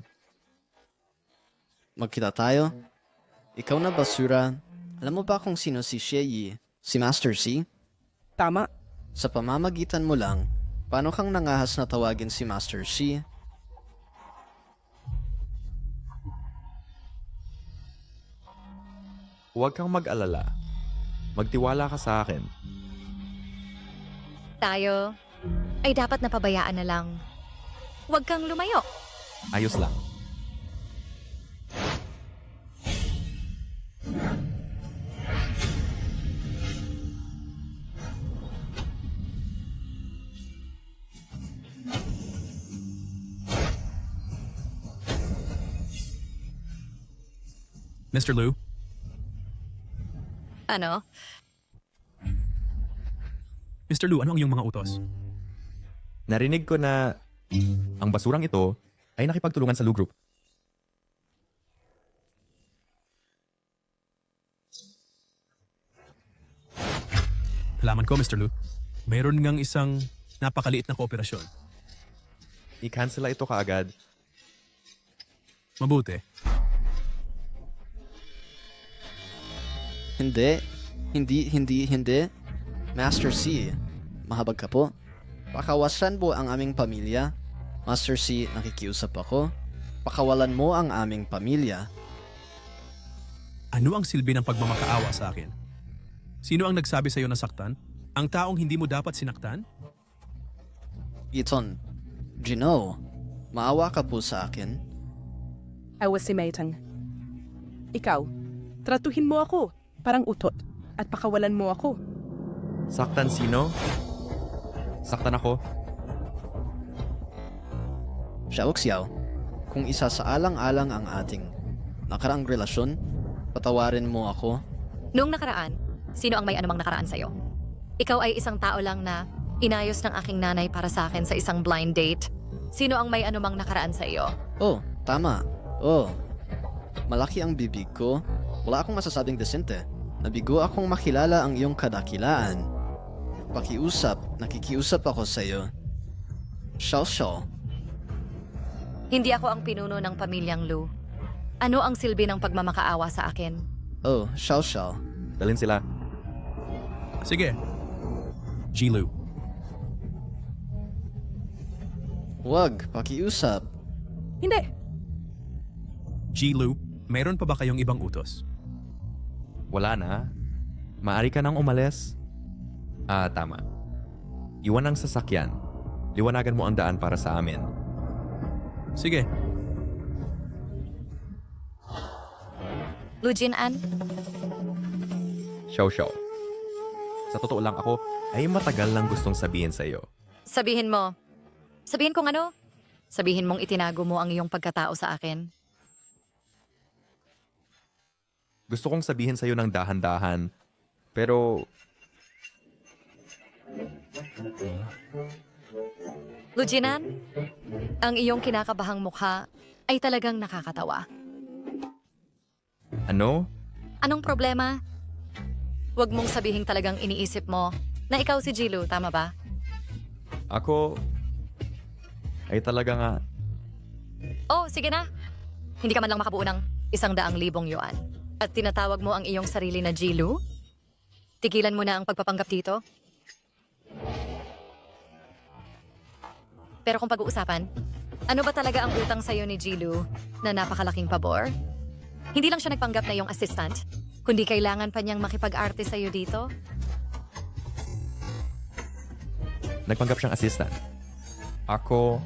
C: Magkita tayo. Ikaw na basura. Alam mo ba kung sino si Xiei? Si Master C?
L: Tama.
C: Sa pamamagitan mo lang, paano kang nangahas na tawagin si Master C?
D: Huwag kang mag-alala. Magtiwala ka sa akin.
B: Tayo ay dapat napabayaan na lang. Huwag kang lumayo.
D: Ayos lang.
I: Mr. Liu,
B: Ano?
I: Mr. Liu, ano ang iyong mga utos?
D: Narinig ko na ang basurang ito ay nakipagtulungan sa Lu Group.
I: Halaman ko, Mr. Liu. Mayroon ngang isang napakaliit na kooperasyon.
D: I-cancel ito kaagad.
I: Mabuti.
C: Hindi. Master C, mahabag ka po. Pakawasan mo ang aming pamilya. Master C, nakikiusap ako. Pakawalan mo ang aming pamilya.
I: Ano ang silbi ng pagmamakaawa sa akin? Sino ang nagsabi sa iyo na saktan? Ang taong hindi mo dapat sinaktan?
C: Ethan, Gino, maawa ka po sa akin.
L: Awas si Maitang. Ikaw, tratuhin mo ako parang utot at pakawalan mo ako.
D: Saktan sino? Saktan ako?
C: Xiao, kung isa sa alang-alang ang ating nakaraang relasyon, patawarin mo ako.
B: Noong nakaraan, sino ang may anumang nakaraan sa'yo? Ikaw ay isang tao lang na inayos ng aking nanay para sa akin sa isang blind date. Sino ang may anumang nakaraan sa iyo?
C: Oh, tama. Oh, malaki ang bibig ko. Wala akong masasabing desente. Nabigo akong makilala ang iyong kadakilaan. Nakikiusap ako sa iyo. Xiao.
B: Hindi ako ang pinuno ng pamilyang Lu. Ano ang silbi ng pagmamakaawa sa akin?
C: Oh, Xiao.
D: Dalhin sila.
I: Sige. Jilu.
C: Huwag, pakiusap.
L: Hindi.
I: Jilu, mayroon pa ba kayong ibang utos?
D: Wala na. Maari ka nang umalis. Tama. Iwan ang sasakyan. Liwanagan mo ang daan para sa amin.
I: Sige.
B: Lu Jin-an?
D: Xiao. Sa totoo lang ako ay matagal lang gustong sabihin sa iyo.
B: Sabihin mo. Sabihin kong ano? Sabihin mong itinago mo ang iyong pagkatao sa akin.
D: Gusto kong sabihin sa iyo ng dahan-dahan, pero
B: Lu Jinan, ang iyong kinakabahang mukha ay talagang nakakatawa.
D: ano?
B: Anong problema? Huwag mong sabihin talagang iniisip mo na ikaw si Jilu, tama ba?
D: Ako ay talaga nga.
B: Oh, sige na. Hindi ka man lang makabuo ng 100,000 yuan. At tinatawag mo ang iyong sarili na Jilu? Tigilan mo na ang pagpapanggap dito. Pero kung pag-uusapan, ano ba talaga ang utang sa'yo ni Jilu na napakalaking pabor? Hindi lang siya nagpanggap na iyong assistant, kundi kailangan pa niyang makipag-arte sa'yo dito.
D: Nagpanggap siyang assistant. Ako,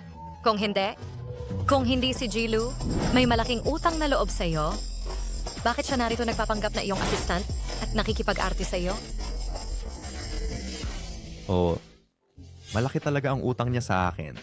B: Kung hindi si Jilu, may malaking utang na loob sa'yo, bakit siya narito nagpapanggap na iyong assistant at nakikipag-arte sa'yo?
D: malaki talaga ang utang niya sa akin.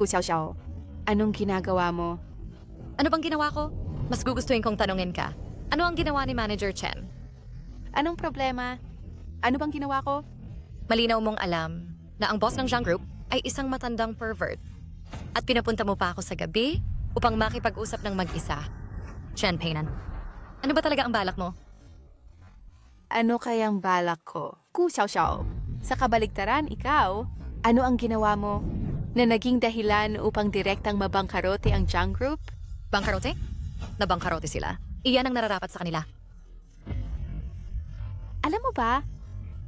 J: Ku Xiao, anong ginagawa mo?
B: Ano bang ginawa ko? Mas gugustuhin kong tanungin ka. Ano ang ginawa ni Manager Chen?
J: Anong problema? Ano bang ginawa ko?
B: Malinaw mong alam na ang boss ng Zhang Group ay isang matandang pervert. At pinapunta mo pa ako sa gabi upang makipag-usap ng mag-isa. Chen Peinan, ano ba talaga ang balak mo?
J: Ano kayang balak ko? Ku Xiao, sa kabaligtaran, ikaw, ano ang ginawa mo na naging dahilan upang direktang mabangkarote ang Zhang Group?
B: Bangkarote? Nabangkarote sila. Iyan ang nararapat sa kanila.
J: Alam mo ba,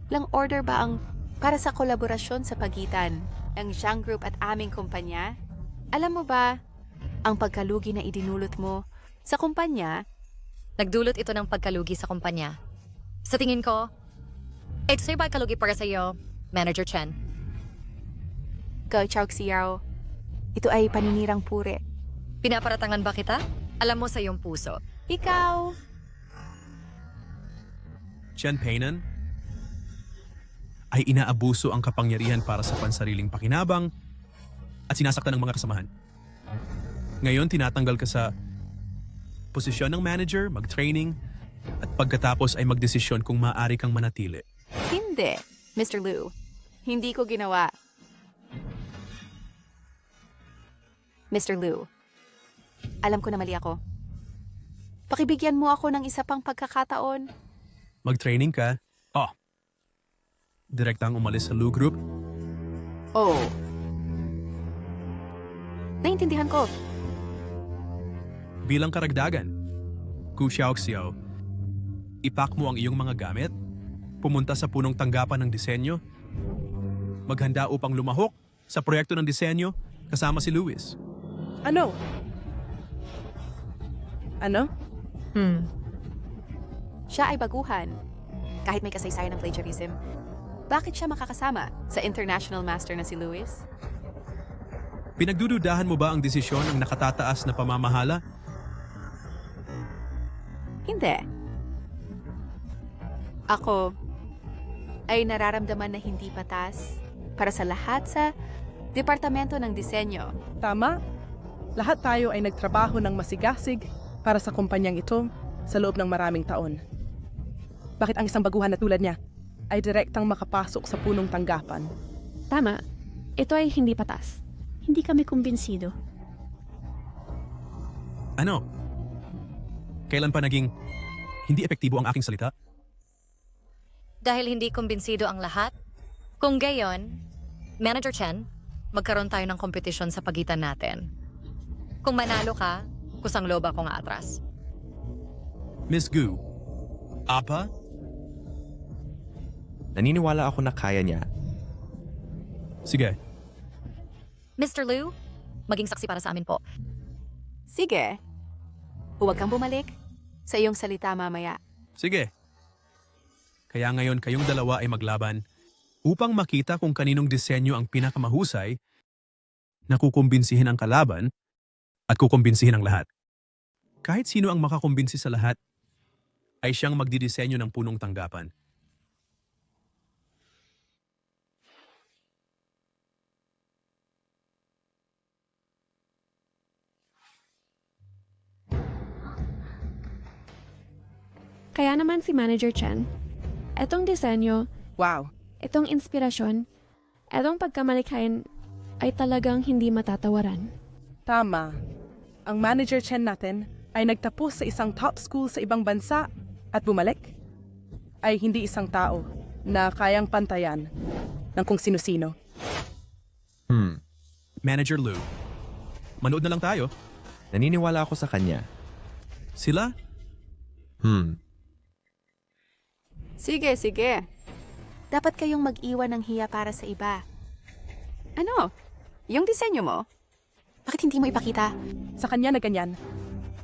J: lang order ba ang para sa kolaborasyon sa pagitan ng Zhang Group at aming kumpanya? Alam mo ba, Ang pagkalugi na idinulot mo sa kumpanya,
B: Nagdulot ito ng pagkalugi sa kumpanya. Sa tingin ko, ito'y pagkalugi para sa iyo, Manager Chen.
J: Gao Chao Xiao, ito ay paninirang puri.
B: Pinaparatangan ba kita? Alam mo sa iyong puso.
J: Ikaw,
I: Chen Peinan ay inaabuso ang kapangyarihan para sa pansariling pakinabang at sinasaktan ng mga kasamahan. Ngayon, tinatanggal ka sa posisyon ng manager, mag-training, at pagkatapos ay magdesisyon kung maaari kang manatili.
J: hindi, Mr. Liu. Hindi ko ginawa. Mr. Liu, alam ko na mali ako. Pakibigyan mo ako ng isa pang pagkakataon.
I: Mag-training ka, direktang umalis sa Lu Group,
J: Oh. Naintindihan ko.
I: bilang karagdagan. Gu Xiaoxiao, ipak mo ang iyong mga gamit, pumunta sa punong tanggapan ng disenyo, maghanda upang lumahok sa proyekto ng disenyo kasama si Luis.
L: Ano? Ano?
J: Siya ay baguhan. Kahit may kasaysayan ng plagiarism. Bakit siya makakasama sa international master na si Luis?
I: Pinagdududahan mo ba ang desisyon ng nakatataas na pamamahala?
J: Hindi. Ako ay nararamdaman na hindi patas para sa lahat sa departamento ng disenyo.
L: Tama? Lahat tayo ay nagtrabaho ng masigasig para sa kumpanyang ito sa loob ng maraming taon. Bakit ang isang baguhan na tulad niya ay direktang makapasok sa punong tanggapan?
G: Tama. Ito ay hindi patas. Hindi kami kumbinsido.
I: Ano? Kailan pa naging hindi epektibo ang aking salita?
B: Dahil hindi kumbinsido ang lahat? Kung gayon, Manager Chen, magkaroon tayo ng kompetisyon sa pagitan natin. Kung manalo ka, kusang loba ko nga atras.
I: Miss Gu, Apa?
D: Naniniwala ako na kaya niya.
I: Sige,
B: Mr. Liu, maging saksi para sa amin po.
J: Sige. Huwag kang bumalik sa iyong salita mamaya.
I: sige. Kaya ngayon kayong dalawa ay maglaban upang makita kung kaninong disenyo ang pinakamahusay na kukumbinsihin ang kalaban at kukumbinsihin ang lahat. Kahit sino ang makakumbinsi sa lahat, ay siyang magdidisenyo ng punong tanggapan.
G: Kaya naman si Manager Chen, etong disenyo,
L: Wow.
G: etong inspirasyon, etong pagkamalikhain ay talagang hindi matatawaran.
L: Tama. Ang manager Chen natin ay nagtapos sa isang top school sa ibang bansa at bumalik. Ay hindi isang tao na kayang pantayan ng kung sino-sino.
I: Manager Lu, manood na lang tayo.
D: Naniniwala ako sa kanya.
I: Sila?
J: Sige, sige. Dapat kayong mag-iwan ng hiya para sa iba. Ano? Yung disenyo mo? Bakit hindi mo ipakita?
L: Sa kanya na ganyan.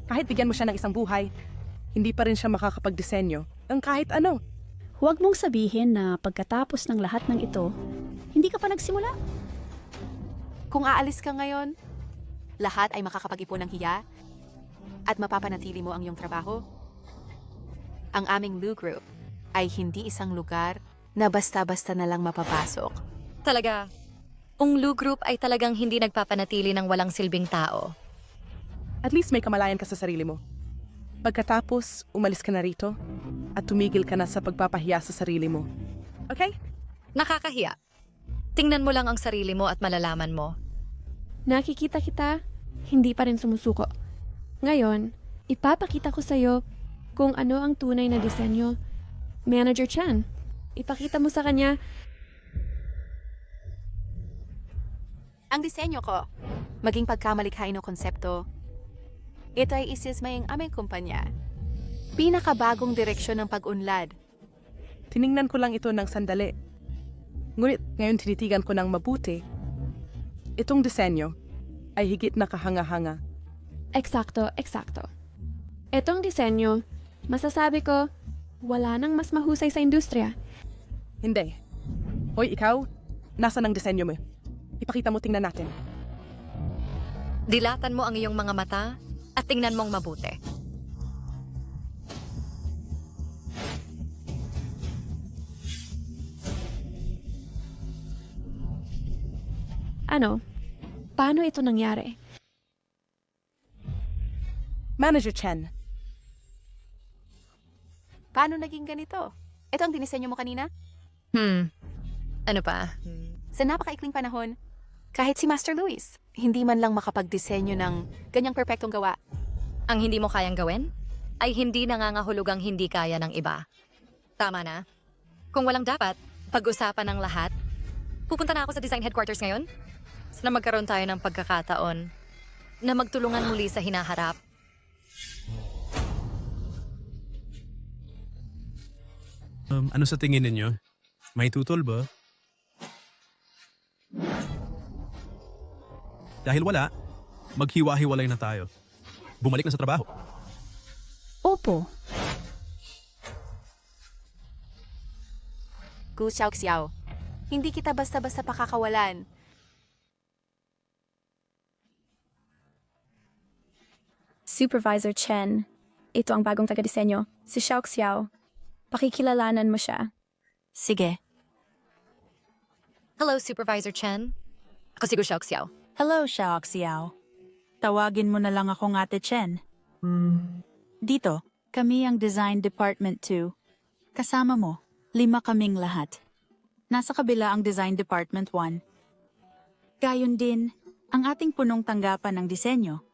L: Kahit bigyan mo siya ng isang buhay, hindi pa rin siya makakapagdisenyo ng kahit ano.
O: Huwag mong sabihin na pagkatapos ng lahat ng ito, hindi ka pa nagsimula.
J: Kung aalis ka ngayon, lahat ay makakapag-ipon ng hiya at mapapanatili mo ang iyong trabaho. Ang aming Lu Group ay hindi isang lugar na basta-basta na lang mapapasok.
B: Talaga, ang Lu Group ay talagang hindi nagpapanatili ng walang silbing tao.
L: At least may kamalayan ka sa sarili mo. Pagkatapos, umalis ka na rito at tumigil ka na sa pagpapahiya sa sarili mo. Okay?
B: Nakakahiya. Tingnan mo lang ang sarili mo at malalaman mo.
G: Nakikita kita, hindi pa rin sumusuko. Ngayon, ipapakita ko sa'yo kung ano ang tunay na disenyo. Manager Chen, ipakita mo sa kanya.
J: Ang disenyo ko, maging pagkamalikhain o konsepto, ito ay isismay ang aming kumpanya. Pinakabagong direksyon ng pag-unlad.
L: Tiningnan ko lang ito ng sandali. Ngunit ngayon tinitigan ko ng mabuti. Itong disenyo ay higit na kahanga-hanga
P: Eksakto, eksakto. Etong disenyo, masasabi ko, wala nang mas mahusay sa industriya.
L: Hindi. Hoy, ikaw, nasa ng disenyo mo? Ipakita mo, tingnan natin.
B: Dilatan mo ang iyong mga mata at tingnan mong mabuti.
P: Ano? Paano ito nangyari?
L: Manager Chen,
J: Paano naging ganito? Ito ang dinisenyo mo kanina?
B: Ano pa?
J: Sa napakaikling panahon, kahit si Master Luis, hindi man lang makapagdisenyo ng ganyang perpektong gawa.
B: Ang hindi mo kayang gawin ay hindi nangangahulugang hindi kaya ng iba. Tama na. Kung walang dapat, pag-usapan ng lahat, pupunta na ako sa design headquarters ngayon na magkaroon tayo ng pagkakataon na magtulungan muli sa hinaharap.
I: Ano sa tingin ninyo? May tutol ba? Dahil wala, maghiwa-hiwalay na tayo. Bumalik na sa trabaho.
O: Opo.
J: Gu Xiaoxiao, hindi kita basta-basta pakakawalan.
G: Supervisor Chen, ito ang bagong taga-disenyo, si Xiaoxiao. Pakikilalanan mo siya.
H: Sige.
B: Hello, Supervisor Chen. Ako si Gu Xiaoxiao.
H: Hello, Xiaoxiao. Tawagin mo na lang akong Ate Chen. Dito, kami ang Design Department 2. Kasama mo, 5 kaming lahat. Nasa kabila ang Design Department 1. Gayon din, ang ating punong tanggapan ng disenyo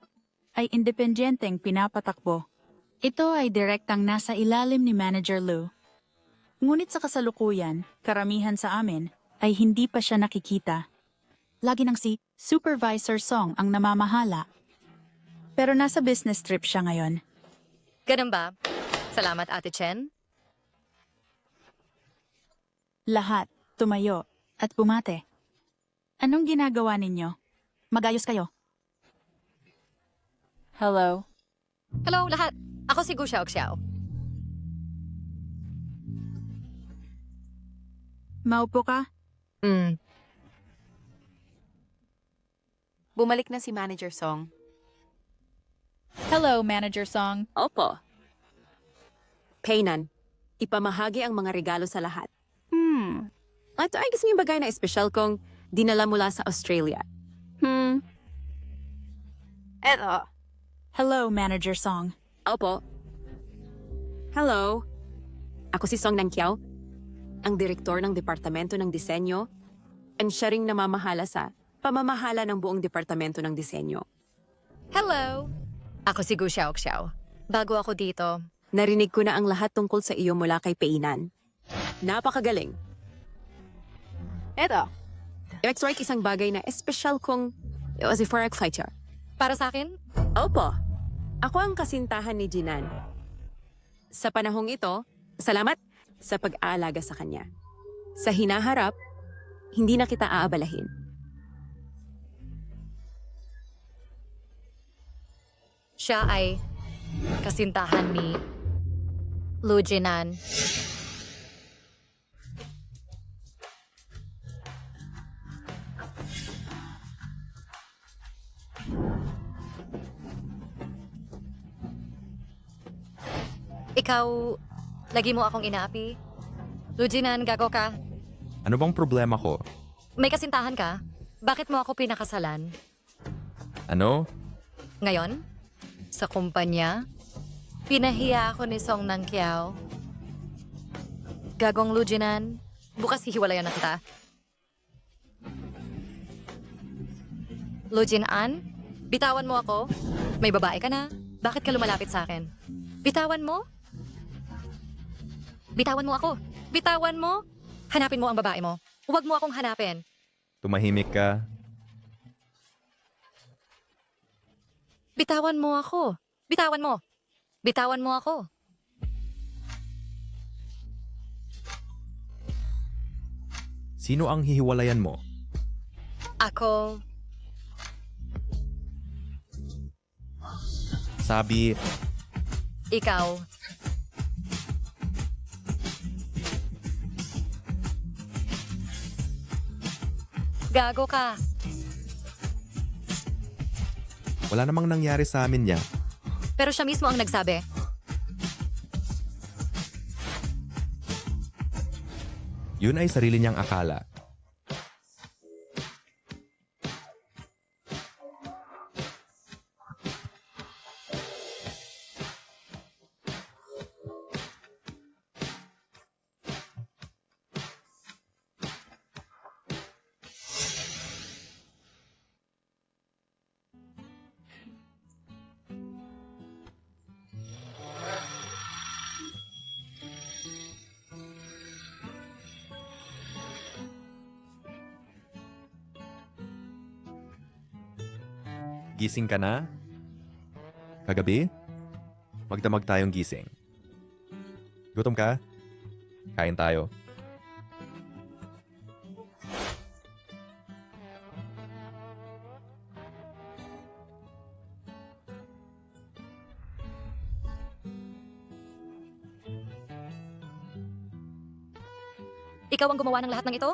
H: ay independenteng pinapatakbo. Ito ay direktang nasa ilalim ni Manager Lu. Ngunit sa kasalukuyan, karamihan sa amin ay hindi pa siya nakikita. Lagi nang si Supervisor Song ang namamahala. Pero nasa business trip siya ngayon.
B: Ganun ba? Salamat, Ate Chen.
H: Lahat tumayo at bumate. Anong ginagawa ninyo? Magayos kayo.
J: Hello.
B: Hello, lahat. Ako si Gu Xiaoxiao.
H: Maupo ka?
J: Bumalik na si Manager Song.
H: Hello, Manager Song.
Q: Opo. Paynan, ipamahagi ang mga regalo sa lahat. At ay gusto yung bagay na espesyal kong dinala mula sa Australia.
J: Eto.
H: Hello, Manager Song.
Q: Opo. Hello. Ako si Song Nangkiao, ang direktor ng Departamento ng Disenyo, and siya ring namamahala sa pamamahala ng buong Departamento ng Disenyo.
B: Hello. Ako si Gu Xiaoxiao. Bago ako dito,
Q: Narinig ko na ang lahat tungkol sa iyo mula kay Peinan. Napakagaling.
J: Eto.
Q: I-extract isang bagay na espesyal kong as a foreign fighter.
B: para sa akin,
Q: Opo. Ako ang kasintahan ni Jinan. Sa panahong ito, salamat sa pag-aalaga sa kanya. Sa hinaharap, hindi na kita aabalahin.
B: siya ay kasintahan ni Lu Jinan. Ikaw, lagi mo akong inaapi. Lu Jinan, gago ka.
D: Ano bang problema ko?
B: May kasintahan ka? Bakit mo ako pinakasalan?
D: Ano?
B: Ngayon, sa kumpanya, pinahiya ako ni Song Nangkiao. Gagong Lu Jinan, bukas hihiwalayan na kita. Lu Jinan, bitawan mo ako. May babae ka na. Bakit ka lumalapit sa akin? Bitawan mo? Bitawan mo ako. Bitawan mo? Hanapin mo ang babae mo. Huwag mo akong hanapin.
D: Tumahimik ka.
B: Bitawan mo ako. Bitawan mo. Bitawan mo ako.
D: Sino ang hihiwalayan mo?
B: Ako.
D: Sabi,
B: Ikaw. Gago ka.
D: wala namang nangyari sa amin niya.
B: Pero siya mismo ang nagsabi.
D: Yun ay sarili niyang akala. Gising ka na? Kagabi? Magdamag tayong gising. Gutom ka? Kain tayo.
B: Ikaw ang gumawa ng lahat ng ito?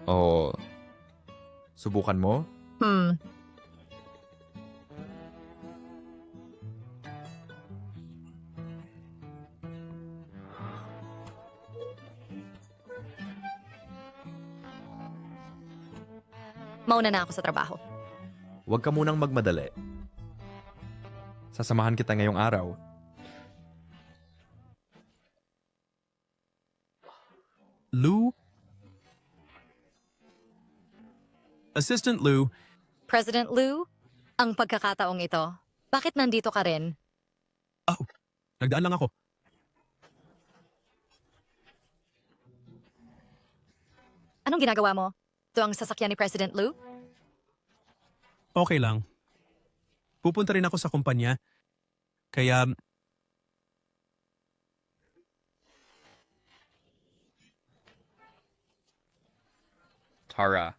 D: O subukan mo?
B: Mauna na ako sa trabaho.
D: Huwag ka munang magmadali. Sasamahan kita ngayong araw.
I: Lou? Assistant Lou,
B: President Liu, ang pagkakataong ito, bakit nandito ka rin?
I: nagdaan lang ako.
B: Anong ginagawa mo? Ito ang sasakyan ni President Liu?
I: Okay lang. Pupunta rin ako sa kumpanya. Kaya,
D: Tara.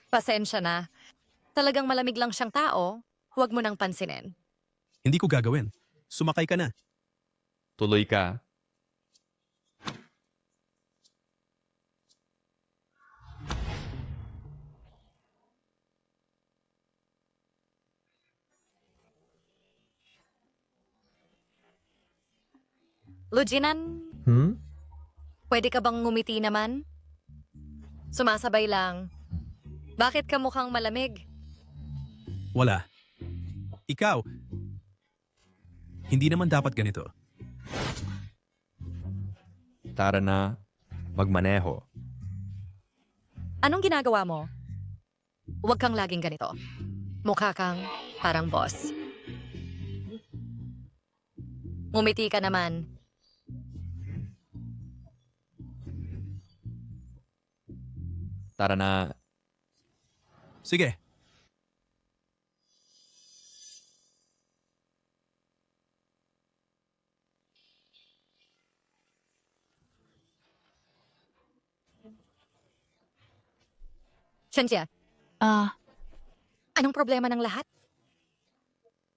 B: Pasensya na. Talagang malamig lang siyang tao, huwag mo nang pansinin.
I: hindi ko gagawin. Sumakay ka na.
D: Tuloy ka.
B: Lujinan, pwede ka bang ngumiti naman? Sumasabay lang. Bakit ka mukhang malamig?
I: Wala. Ikaw, hindi naman dapat ganito.
D: Tara na. Magmaneho.
B: Anong ginagawa mo? Huwag kang laging ganito. Mukha kang parang boss. Ngumiti ka naman.
D: Tara na.
I: Sige.
B: Shantia, anong problema ng lahat?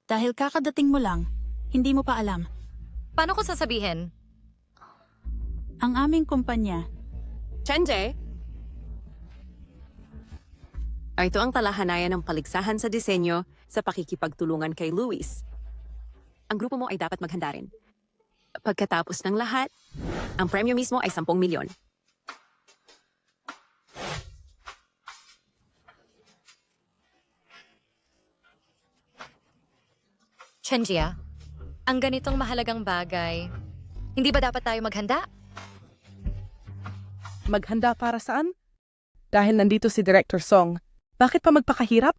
H: Dahil kakadating mo lang, hindi mo pa alam.
B: Paano ko sasabihin?
H: Ang aming kumpanya.
Q: Chenje? Ito ang talahanayan ng paligsahan sa disenyo sa pakikipagtulungan kay Luis. Ang grupo mo ay dapat maghanda rin. Pagkatapos ng lahat, ang premyo mismo ay 10 milyon.
B: Chenjia, ang ganitong mahalagang bagay, hindi ba dapat tayo maghanda?
L: Maghanda para saan? Dahil nandito si Director Song, bakit pa magpakahirap?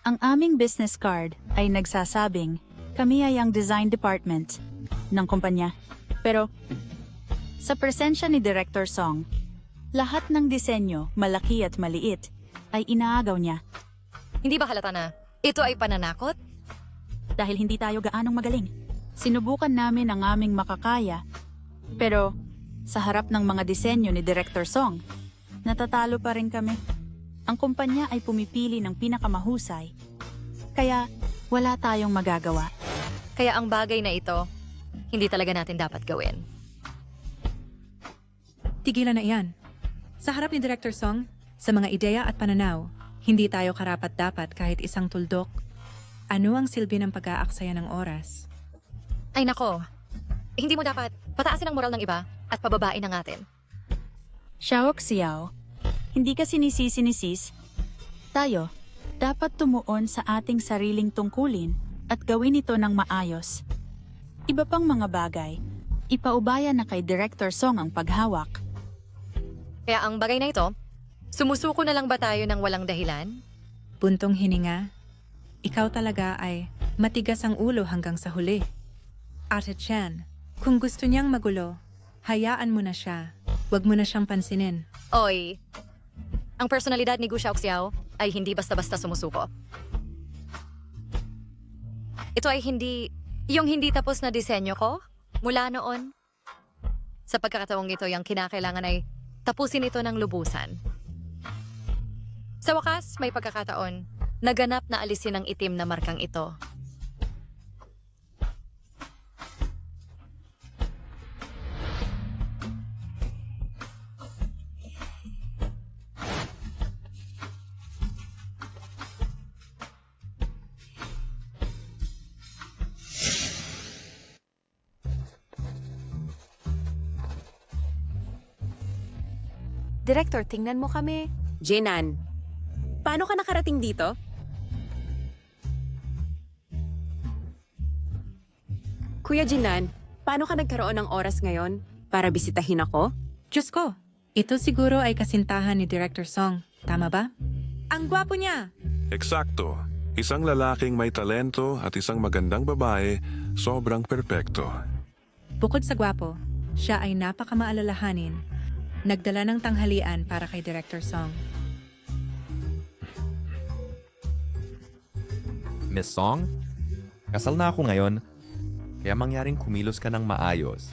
H: Ang aming business card ay nagsasabing kami ay ang design department ng kumpanya. Pero sa presensya ni Director Song, lahat ng disenyo, malaki at maliit, ay inaagaw niya.
B: Hindi ba halata na ito ay pananakot?
H: Dahil hindi tayo gaanong magaling. Sinubukan namin ang aming makakaya, pero sa harap ng mga disenyo ni Director Song, natatalo pa rin kami. Ang kumpanya ay pumipili ng pinakamahusay. Kaya wala tayong magagawa.
B: Kaya ang bagay na ito, hindi talaga natin dapat gawin.
R: Tigilan na iyan. Sa harap ni Director Song, sa mga ideya at pananaw, hindi tayo karapat-dapat kahit isang tuldok. Ano ang silbi ng pag-aaksaya ng oras?
B: Ay nako, hindi mo dapat pataasin ang moral ng iba at pababain ang atin.
H: Xiao Xiao, hindi ka sinisisi ni Sis. Tayo, dapat tumuon sa ating sariling tungkulin at gawin ito ng maayos. Iba pang mga bagay, ipaubaya na kay Director Song ang paghawak.
B: Kaya ang bagay na ito, sumusuko na lang ba tayo ng walang dahilan?
R: Buntong hininga, ikaw talaga ay matigas ang ulo hanggang sa huli. Ate Chen, kung gusto niyang magulo, hayaan mo na siya. Huwag mo na siyang pansinin.
B: Oy, ang personalidad ni Gu Xiaoxiao ay hindi basta-basta sumusuko. Ito ay yung hindi tapos na disenyo ko mula noon. Sa pagkakataong ito, yung kinakailangan ay tapusin ito ng lubusan. Sa wakas, may pagkakataon, naganap na alisin ang itim na markang ito.
J: Director, tingnan mo kami.
Q: Jinan, paano ka nakarating dito? Kuya Jinan, paano ka nagkaroon ng oras ngayon para bisitahin ako?
R: Diyos ko, ito siguro ay kasintahan ni Director Song. Tama ba? Ang gwapo niya!
N: Eksakto. Isang lalaking may talento at isang magandang babae, sobrang perpekto.
R: Bukod sa gwapo, siya ay napakamaalalahanin. Nagdala ng tanghalian para kay Director Song.
D: Miss Song, kasal na ako ngayon, kaya mangyaring kumilos ka ng maayos.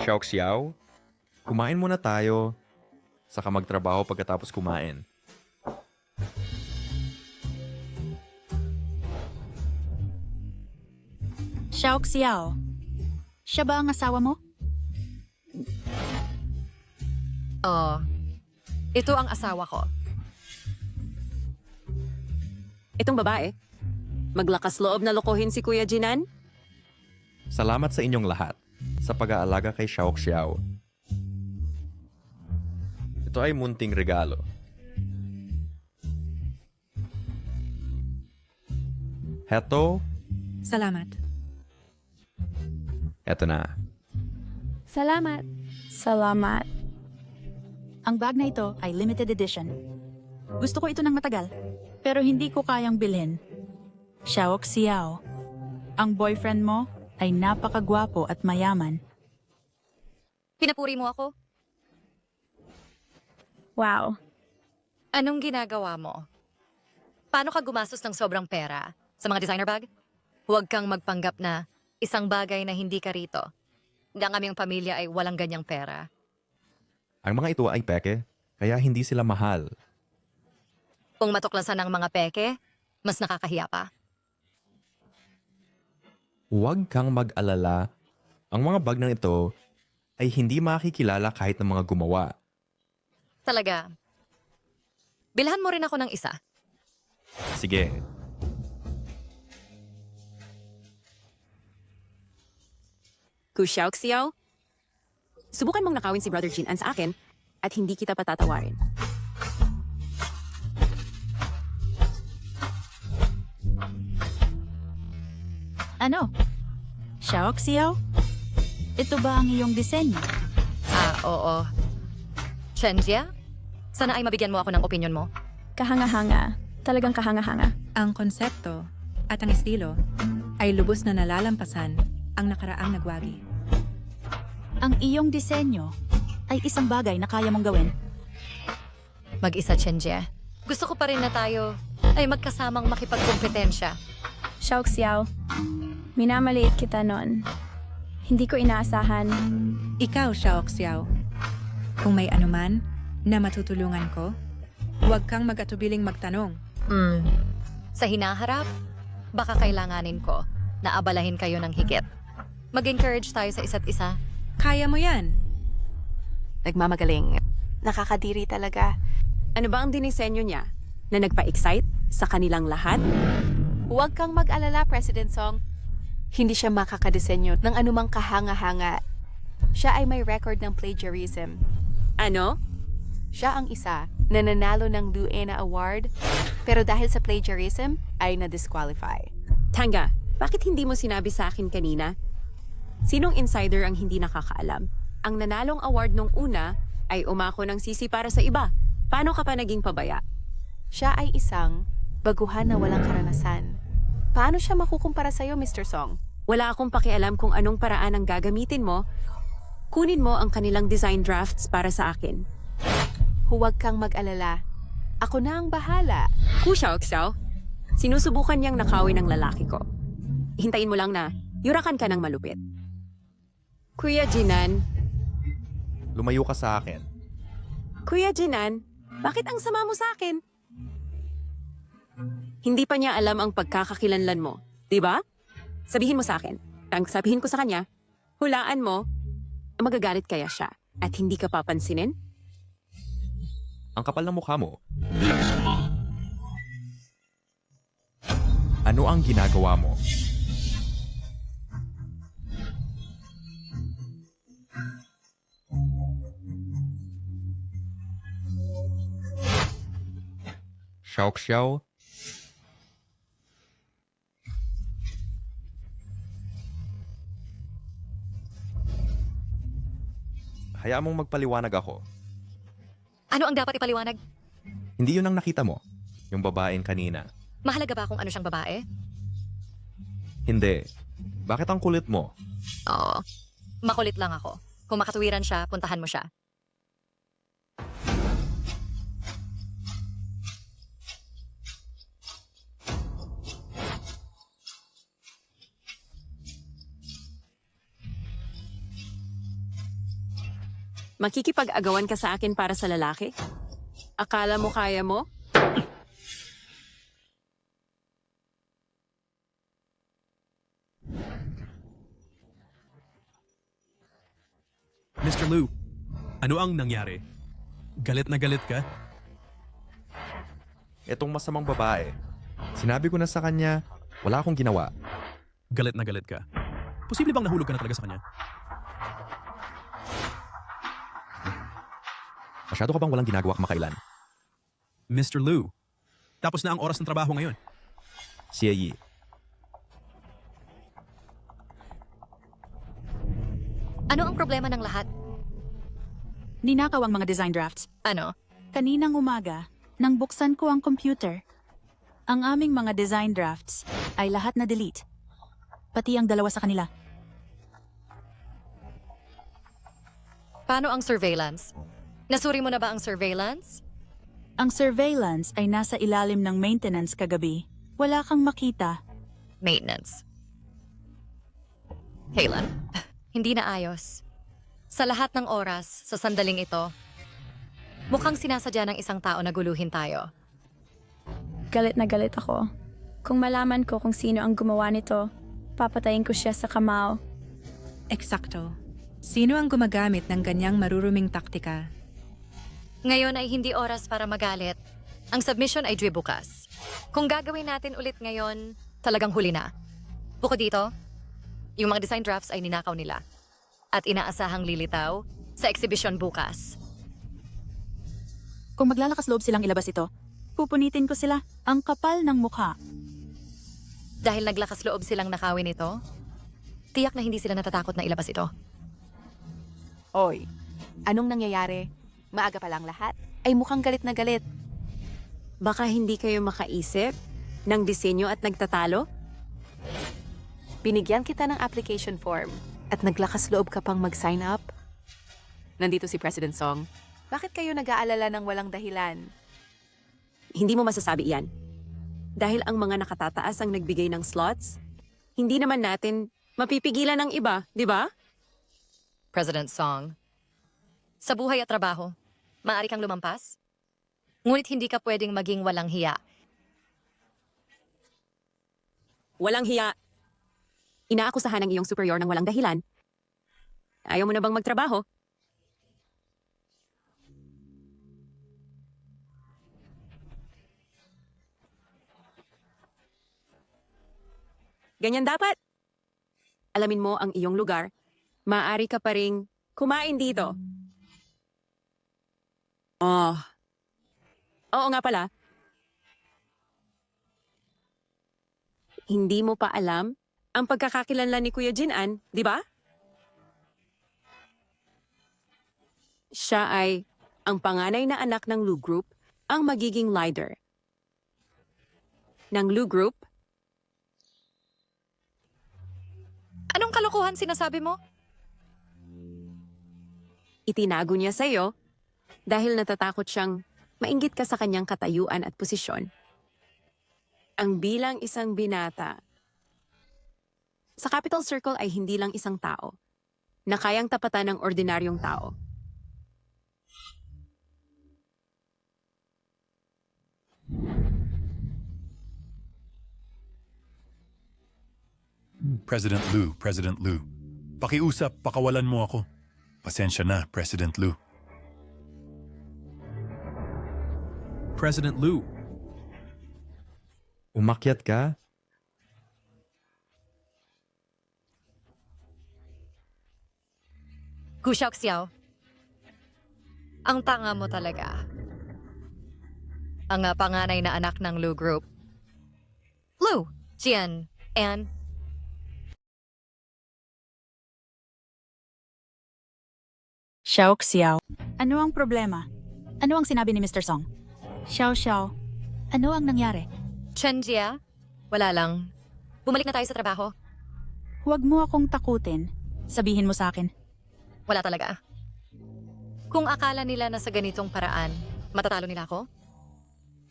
D: Xiao, kumain muna tayo, saka magtrabaho pagkatapos kumain.
H: Xiao Xiao, siya ba ang asawa mo?
B: Oh, ito ang asawa ko.
Q: Itong babae, maglakas loob na lokohin si Kuya Jinan?
D: Salamat sa inyong lahat sa pag-aalaga kay Xiao. Ito ay munting regalo. Heto,
R: Salamat.
D: eto na.
P: Salamat.
G: Salamat.
H: Ang bag na ito ay limited edition. Gusto ko ito ng matagal, pero hindi ko kayang bilhin. Xiao Xiao, ang boyfriend mo ay napakagwapo at mayaman.
B: Pinapuri mo ako?
G: Wow.
B: Anong ginagawa mo? Paano ka gumastos ng sobrang pera sa mga designer bag? Huwag kang magpanggap na isang bagay na hindi ka rito. Ang aming pamilya ay walang ganyang pera.
D: Ang mga ito ay peke, kaya hindi sila mahal.
B: Kung matuklasan ng mga peke, mas nakakahiya pa.
D: Huwag kang mag-alala. Ang mga bag na ito ay hindi makikilala kahit ng mga gumawa.
B: Talaga. Bilhan mo rin ako ng isa.
D: Sige.
Q: Gu Xiao, subukan mong nakawin si Brother Jinan sa akin at hindi kita patatawarin.
H: Ano? Xiao Xiao? Ito ba ang iyong disenyo?
B: Oo. Chenjia, sana ay mabigyan mo ako ng opinion mo.
G: Kahanga-hanga. Talagang kahanga-hanga.
R: Ang konsepto at ang estilo ay lubos na nalalampasan ang nakaraang nagwagi.
H: Ang iyong disenyo ay isang bagay na kaya mong gawin.
B: Mag-isa, Chenjia. Gusto ko pa rin na tayo ay magkasamang makipagkompetensya.
G: Xiao Xiao, minamaliit kita noon. Hindi ko inaasahan.
R: Ikaw, Xiao Xiao, kung may anuman na matutulungan ko, Huwag kang mag-atubiling magtanong.
B: Sa hinaharap, baka kailanganin ko na abalahin kayo ng higit. Mag-encourage tayo sa isa't isa.
R: Kaya mo yan.
J: Nagmamagaling. Nakakadiri talaga.
Q: Ano ba ang dinisenyo niya? Na nagpa-excite sa kanilang lahat?
J: Huwag kang mag-alala, President Song. Hindi siya makakadesenyo ng anumang kahanga-hanga. Siya ay may record ng plagiarism.
Q: Ano?
J: Siya ang isa na nanalo ng Luena Award, pero dahil sa plagiarism, ay na-disqualify.
Q: Tanga, bakit hindi mo sinabi sa akin kanina? Sinong insider ang hindi nakakaalam? Ang nanalong award nung una ay umako ng sisi para sa iba. Paano ka pa naging pabaya?
J: Siya ay isang baguhan na walang karanasan. Paano siya makukumpara sa'yo, Mr. Song?
Q: Wala akong pakialam kung anong paraan ang gagamitin mo. Kunin mo ang kanilang design drafts para sa akin.
J: Huwag kang mag-alala. Ako na ang bahala.
Q: Xiao, sinusubukan niyang nakawin ng lalaki ko. Hintayin mo lang na yurakan ka ng malupit. Kuya Jinan,
D: Lumayo ka sa akin.
Q: Kuya Jinan, bakit ang sama mo sa akin? Hindi pa niya alam ang pagkakakilanlan mo, di ba? Sabihin mo sa akin. Ang sabihin ko sa kanya, hulaan mo, magagalit kaya siya at hindi ka papansinin?
D: Ang kapal ng mukha mo. Ano ang ginagawa mo? Xiao. Hayaan mong magpaliwanag ako.
B: Ano ang dapat ipaliwanag?
D: Hindi yun ang nakita mo. Yung babaeng kanina.
B: Mahalaga ba kung ano siyang babae?
D: Hindi. Bakit ang kulit mo?
B: Oo. Makulit lang ako. Kung makatuwiran siya, puntahan mo siya.
Q: Makikipag-agawan ka sa akin para sa lalaki? Akala mo kaya mo?
I: Mr. Liu, ano ang nangyari? Galit na galit ka?
D: Etong masamang babae. Sinabi ko na sa kanya, wala akong ginawa.
I: Galit na galit ka? Posible bang nahulog ka na talaga sa kanya?
D: Masyado ka bang walang ginagawa kamakailan?
I: Mr. Liu, tapos na ang oras ng trabaho ngayon.
D: Si Yi.
B: Ano ang problema ng lahat?
H: Ninakaw ang mga design drafts.
B: Ano?
H: Kaninang umaga, nang buksan ko ang computer, ang aming mga design drafts ay lahat na delete. Pati ang dalawa sa kanila.
B: Paano ang surveillance? Nasuri mo na ba ang surveillance?
H: Ang surveillance ay nasa ilalim ng maintenance kagabi. Wala kang makita.
B: Maintenance. Kailan? Hindi na ayos. Sa lahat ng oras, sa sandaling ito, mukhang sinasadya ng isang tao na guluhin tayo.
G: Galit na galit ako. Kung malaman ko kung sino ang gumawa nito, papatayin ko siya sa kamao.
R: Eksakto. Sino ang gumagamit ng ganyang maruruming taktika?
B: Ngayon ay hindi oras para magalit. Ang submission ay due bukas. Kung gagawin natin ulit ngayon, talagang huli na. Bukod dito, yung mga design drafts ay ninakaw nila. At inaasahang lilitaw sa exhibition bukas.
H: Kung maglalakas loob silang ilabas ito, pupunitin ko sila. Ang kapal ng mukha.
B: Dahil naglakas loob silang nakawin ito, tiyak na hindi sila natatakot na ilabas ito.
J: Oy, anong nangyayari? Maaga pa lang lahat. Ay mukhang galit na galit.
Q: Baka hindi kayo makaisip ng disenyo at nagtatalo?
J: Binigyan kita ng application form at naglakas loob ka pang mag-sign up. Nandito si President Song. Bakit kayo nag-aalala ng walang dahilan?
Q: Hindi mo masasabi iyan. Dahil ang mga nakatataas ang nagbigay ng slots, hindi naman natin mapipigilan ng iba, di ba?
B: President Song, sa buhay at trabaho, maaari kang lumampas? Ngunit hindi ka pwedeng maging walang hiya.
Q: Walang hiya. Inaakusahan ng iyong superior ng walang dahilan. Ayaw mo na bang magtrabaho? Ganyan dapat. Alamin mo ang iyong lugar. Maaari ka pa ring kumain dito. Oh. Oo nga pala. Hindi mo pa alam ang pagkakakilanlan ni Kuya Jinan, di ba? Siya ay ang panganay na anak ng Lu Group, ang magiging leader ng Lu Group.
B: Anong kalokohan sinasabi mo?
Q: Itinago niya sa iyo dahil natatakot siyang mainggit ka sa kanyang katayuan at posisyon. Ang bilang isang binata sa Capital Circle ay hindi lang isang tao na kayang tapatan ng ordinaryong tao.
M: President Lu. Pakiusap, pakawalan mo ako. Pasensya na, President Lu.
I: President Lu,
D: Umakyat ka?
B: Gu Xiaoxiao, ang tanga mo talaga. Ang panganay na anak ng Lu Group. Lu, Jian, and
H: Xiao Xiao. Ano ang problema? Ano ang sinabi ni Mr. Song? Xiao Xiao, ano ang nangyari?
B: Chen Jia, wala lang. Bumalik na tayo sa trabaho.
H: Huwag mo akong takutin. Sabihin mo sa akin.
B: Wala talaga. Kung akala nila na sa ganitong paraan, matatalo nila ako?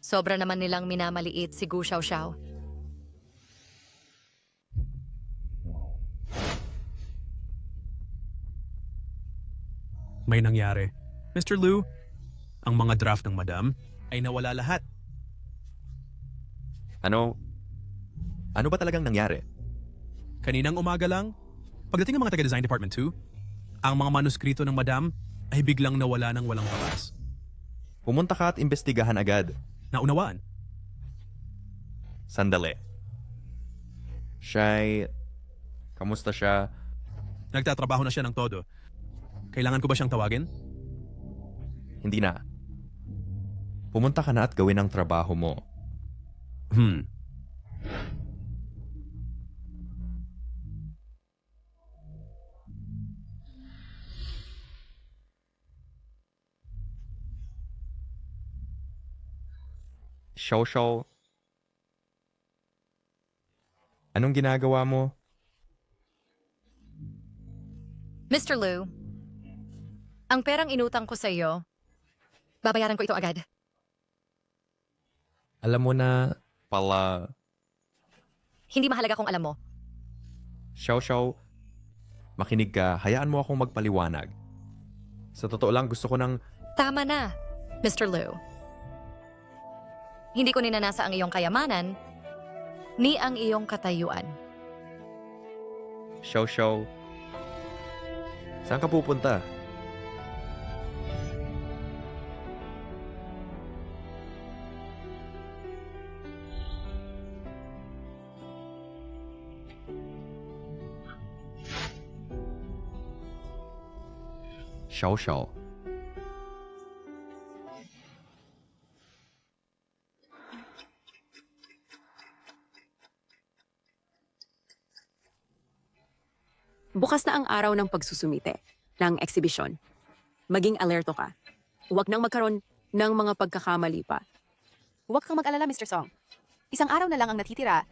B: Sobra naman nilang minamaliit si Gu Xiaoxiao.
I: may nangyari. Mr. Lu, ang mga draft ng madam ay nawala lahat.
D: Ano ba talagang nangyari?
I: Kaninang umaga lang, pagdating ng mga taga-design department 2, ang mga manuskrito ng madam ay biglang nawala ng walang bakas.
D: Pumunta ka at imbestigahan agad.
I: Naunawaan.
D: Sandali. Siya'y... Kamusta siya?
I: Nagtatrabaho na siya ng todo. Kailangan ko ba siyang tawagin?
D: Hindi na. Pumunta ka na at gawin ang trabaho mo. Xiao, anong ginagawa mo?
B: Mr. Lu, ang perang inutang ko sa iyo, babayaran ko ito agad.
D: Alam mo na pala...
B: Hindi mahalaga kung alam mo.
D: Xiao, makinig ka. Hayaan mo akong magpaliwanag. Sa totoo lang, gusto ko ng...
B: Tama na, Mr. Lu. Hindi ko ninanasa ang iyong kayamanan, ni ang iyong katayuan.
D: Xiao, saan ka pupunta? Xiao.
Q: Bukas na ang araw ng pagsusumite ng eksibisyon. Maging alerto ka. Huwag nang magkaroon ng mga pagkakamali pa.
J: Huwag kang mag-alala, Mr. Song. Isang araw na lang ang natitira,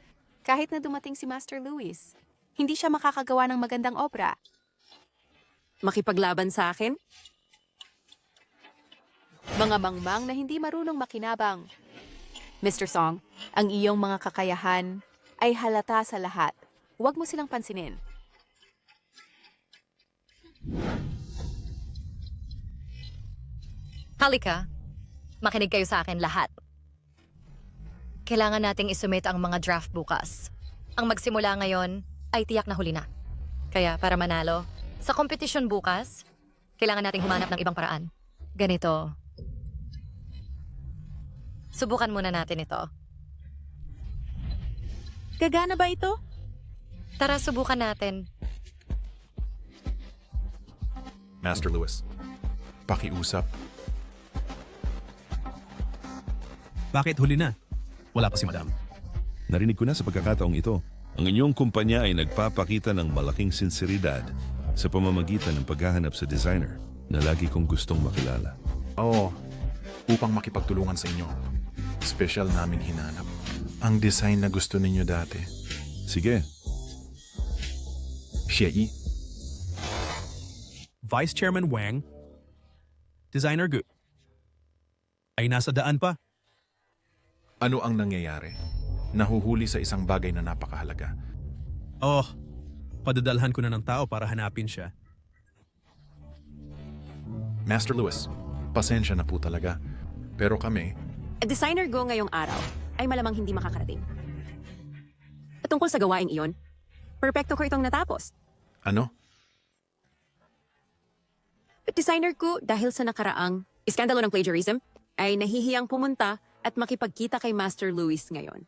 J: kahit na dumating si Master Louis. Hindi siya makakagawa ng magandang obra.
Q: Makipaglaban sa akin?
J: Mga mangmang na hindi marunong makinabang. Mr. Song, ang iyong mga kakayahan ay halata sa lahat. Huwag mo silang pansinin.
B: Halika. Makinig kayo sa akin lahat. Kailangan nating isumit ang mga draft bukas. Ang magsimula ngayon ay tiyak na huli na. Kaya para manalo, sa kompetisyon bukas, kailangan nating humanap ng ibang paraan. Ganito. Subukan muna natin ito.
H: Gagana ba ito?
B: Tara, subukan natin.
N: Master Lewis, pakiusap.
I: Bakit huli na? Wala pa si Madam.
S: Narinig ko na sa pagkakataong ito, ang inyong kumpanya ay nagpapakita ng malaking sinseridad sa pamamagitan ng paghahanap sa designer na lagi kong gustong makilala.
N: Oo, upang makipagtulungan sa inyo. Special namin hinanap. Ang design na gusto ninyo dati.
S: Sige.
N: Xie
I: Vice Chairman Wang, Designer Gu, ay nasa daan pa.
N: Ano ang nangyayari? Nahuhuli sa isang bagay na napakahalaga.
I: Oh, padadalhan ko na ng tao para hanapin siya.
N: Master Lewis, pasensya na po talaga. Pero kami,
Q: Designer Go ngayong araw ay malamang hindi makakarating. At tungkol sa gawaing iyon, perpekto ko itong natapos.
N: ano?
Q: Designer ko dahil sa nakaraang iskandalo ng plagiarism ay nahihiyang pumunta at makipagkita kay Master Lewis ngayon.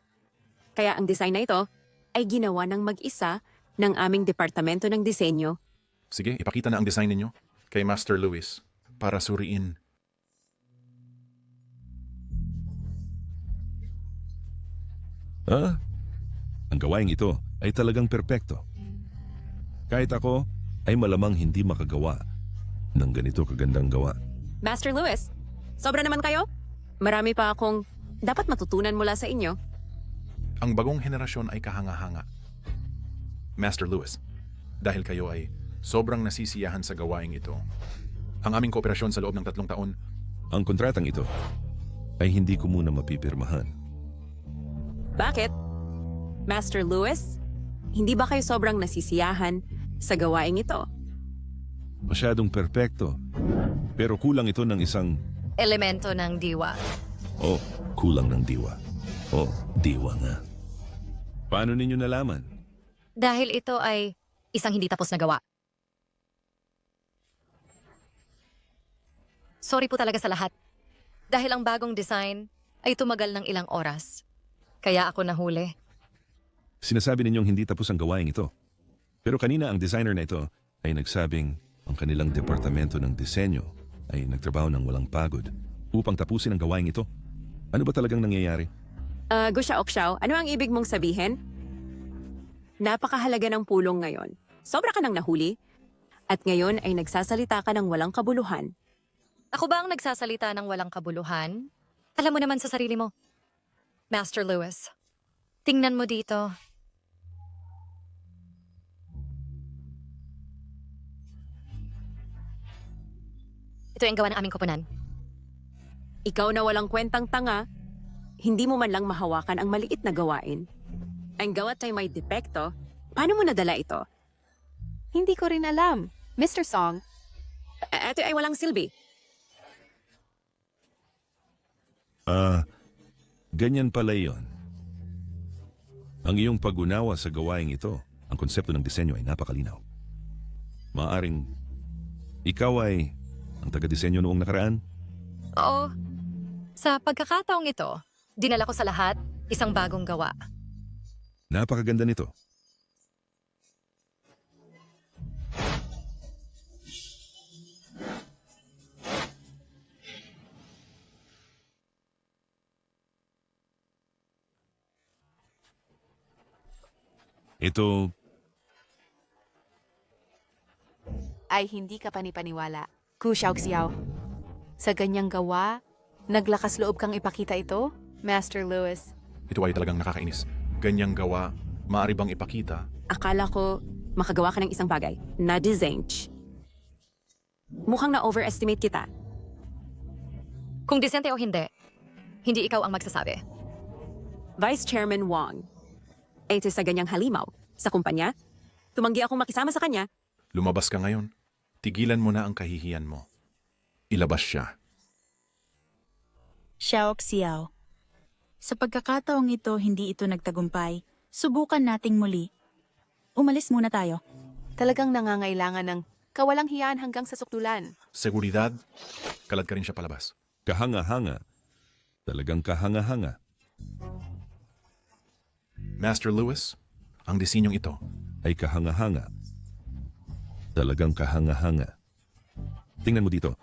Q: Kaya ang design na ito ay ginawa ng mag-isa ng aming departamento ng disenyo.
N: Sige, ipakita na ang design ninyo kay Master Lewis para suriin.
S: Ang gawaing ito ay talagang perpekto. Kahit ako ay malamang hindi makagawa ng ganito kagandang gawa.
Q: Master Lewis, sobra naman kayo? Marami pa akong dapat matutunan mula sa inyo.
N: Ang bagong henerasyon ay kahanga-hanga. Master Lewis, dahil kayo ay sobrang nasisiyahan sa gawaing ito, ang aming kooperasyon sa loob ng 3 taon,
S: Ang kontratang ito ay hindi ko muna mapipirmahan.
Q: Bakit? Master Lewis, hindi ba kayo sobrang nasisiyahan sa gawaing ito?
S: Masyadong perpekto. Pero kulang ito ng isang,
B: Elemento ng diwa.
S: kulang ng diwa. Diwa nga. Paano ninyo nalaman?
B: Dahil ito ay isang hindi tapos na gawa. Sorry po talaga sa lahat. Dahil ang bagong design ay tumagal ng ilang oras. Kaya ako nahuli.
S: Sinasabi ninyong hindi tapos ang gawaing ito. Pero kanina ang designer na ito ay nagsabing ang kanilang departamento ng disenyo ay nagtrabaho ng walang pagod upang tapusin ang gawaing ito. Ano ba talagang nangyayari?
Q: Gusya Okshaw, ano ang ibig mong sabihin? Napakahalaga ng pulong ngayon. Sobra ka nang nahuli. At ngayon ay nagsasalita ka ng walang kabuluhan.
B: Ako ba ang nagsasalita ng walang kabuluhan? Alam mo naman sa sarili mo. Master Lewis, tingnan mo dito. Ito ang gawa ng aming koponan.
Q: Ikaw na walang kwentang tanga, hindi mo man lang mahawakan ang maliit na gawain. Ang gawat ay may depekto, paano mo nadala ito?
J: Hindi ko rin alam. Mr. Song,
Q: Ito ay walang silbi.
S: Ganyan pala yon. Ang iyong pag-unawa sa gawaing ito, ang konsepto ng disenyo ay napakalinaw. Maaring ikaw ay ang taga-disenyo noong nakaraan?
B: Oo. Sa pagkakataong ito, dinala ko sa lahat isang bagong gawa.
S: Napakaganda nito. Ito,
J: ay hindi ka panipaniwala. Ku Xiaoxiao. Sa ganyang gawa, naglakas loob kang ipakita ito, Master Lewis.
N: Ito ay talagang nakakainis. Ganyang gawa, maaari bang ipakita?
Q: Akala ko makagawa ka ng isang bagay na design. Mukhang na-overestimate kita.
B: Kung disente o hindi, hindi ikaw ang magsasabi.
Q: Vice Chairman Wang. Ito sa ganyang halimaw. Sa kumpanya, tumanggi akong makisama sa kanya.
N: Lumabas ka ngayon. Tigilan mo na ang kahihiyan mo. Ilabas siya.
H: Xiao Xiao. Sa pagkakataong ito, hindi ito nagtagumpay. Subukan nating muli. Umalis muna tayo.
J: Talagang nangangailangan ng kawalang hiyaan hanggang sa sukdulan.
N: Seguridad, kalad ka rin siya palabas.
S: Kahanga-hanga. Talagang kahanga-hanga.
N: Master Lewis, ang disenyong ito
S: ay kahanga-hanga. Talagang kahanga-hanga. Tingnan mo dito.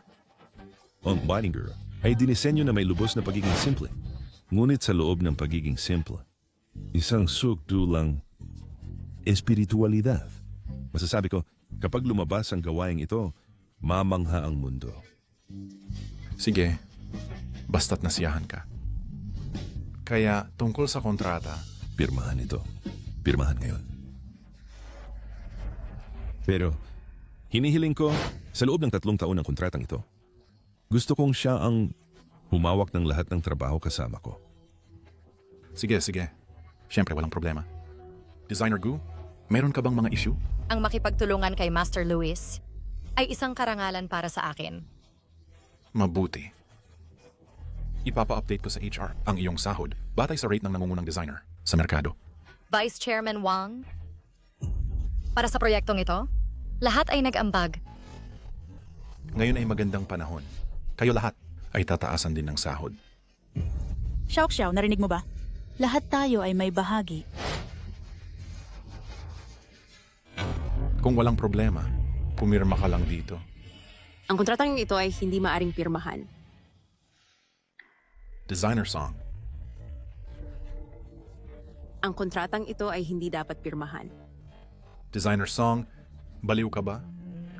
S: Ang Beininger ay dinisenyo na may lubos na pagiging simple. Ngunit sa loob ng pagiging simple, isang sukdulang espiritualidad. Masasabi ko, kapag lumabas ang gawaing ito, mamangha ang mundo.
N: Sige, basta't nasiyahan ka. Kaya tungkol sa kontrata,
S: pirmahan ito. Pirmahan ngayon. Pero, hinihiling ko, sa loob ng 3 taon ng kontratang ito, gusto kong siya ang humawak ng lahat ng trabaho kasama ko.
N: Sige. Siyempre, walang problema. Designer Gu, meron ka bang mga issue?
B: Ang makipagtulungan kay Master Lewis ay isang karangalan para sa akin.
N: Mabuti. Ipapa-update ko sa HR ang iyong sahod batay sa rate ng nangungunang designer sa merkado.
B: Vice Chairman Wang, para sa proyektong ito, lahat ay nag-ambag.
N: Ngayon ay magandang panahon. Kayo lahat ay tataasan din ng sahod.
H: Xiao Xiao, narinig mo ba? Lahat tayo ay may bahagi.
N: Kung walang problema, pumirma ka lang dito.
Q: Ang kontratang ito ay hindi maaring pirmahan.
N: Designer Song,
Q: Ang kontratang ito ay hindi dapat pirmahan.
N: Designer Song, baliw ka ba?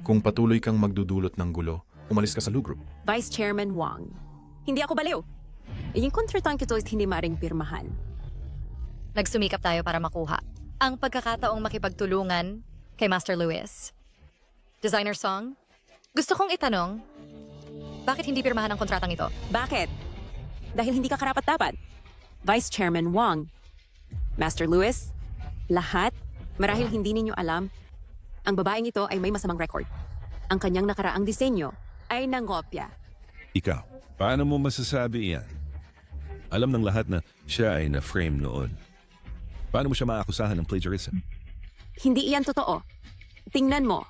N: Kung patuloy kang magdudulot ng gulo, umalis ka sa Lu Group.
Q: Vice Chairman Wang, hindi ako baliw. Yung kontratang ito ay hindi maaring pirmahan.
B: Nagsumikap tayo para makuha ang pagkakataong makipagtulungan kay Master Lewis. Designer Song, gusto kong itanong, bakit hindi pirmahan ang kontratang ito?
Q: Bakit? Dahil hindi ka karapat-dapat. Vice Chairman Wang, Master Lewis, lahat, marahil hindi ninyo alam, ang babaeng ito ay may masamang record. Ang kanyang nakaraang disenyo ay nangopya.
S: Ikaw, paano mo masasabi yan? Alam ng lahat na siya ay na-frame noon. Paano mo siya maakusahan ng plagiarism?
Q: Hindi iyan totoo. Tingnan mo.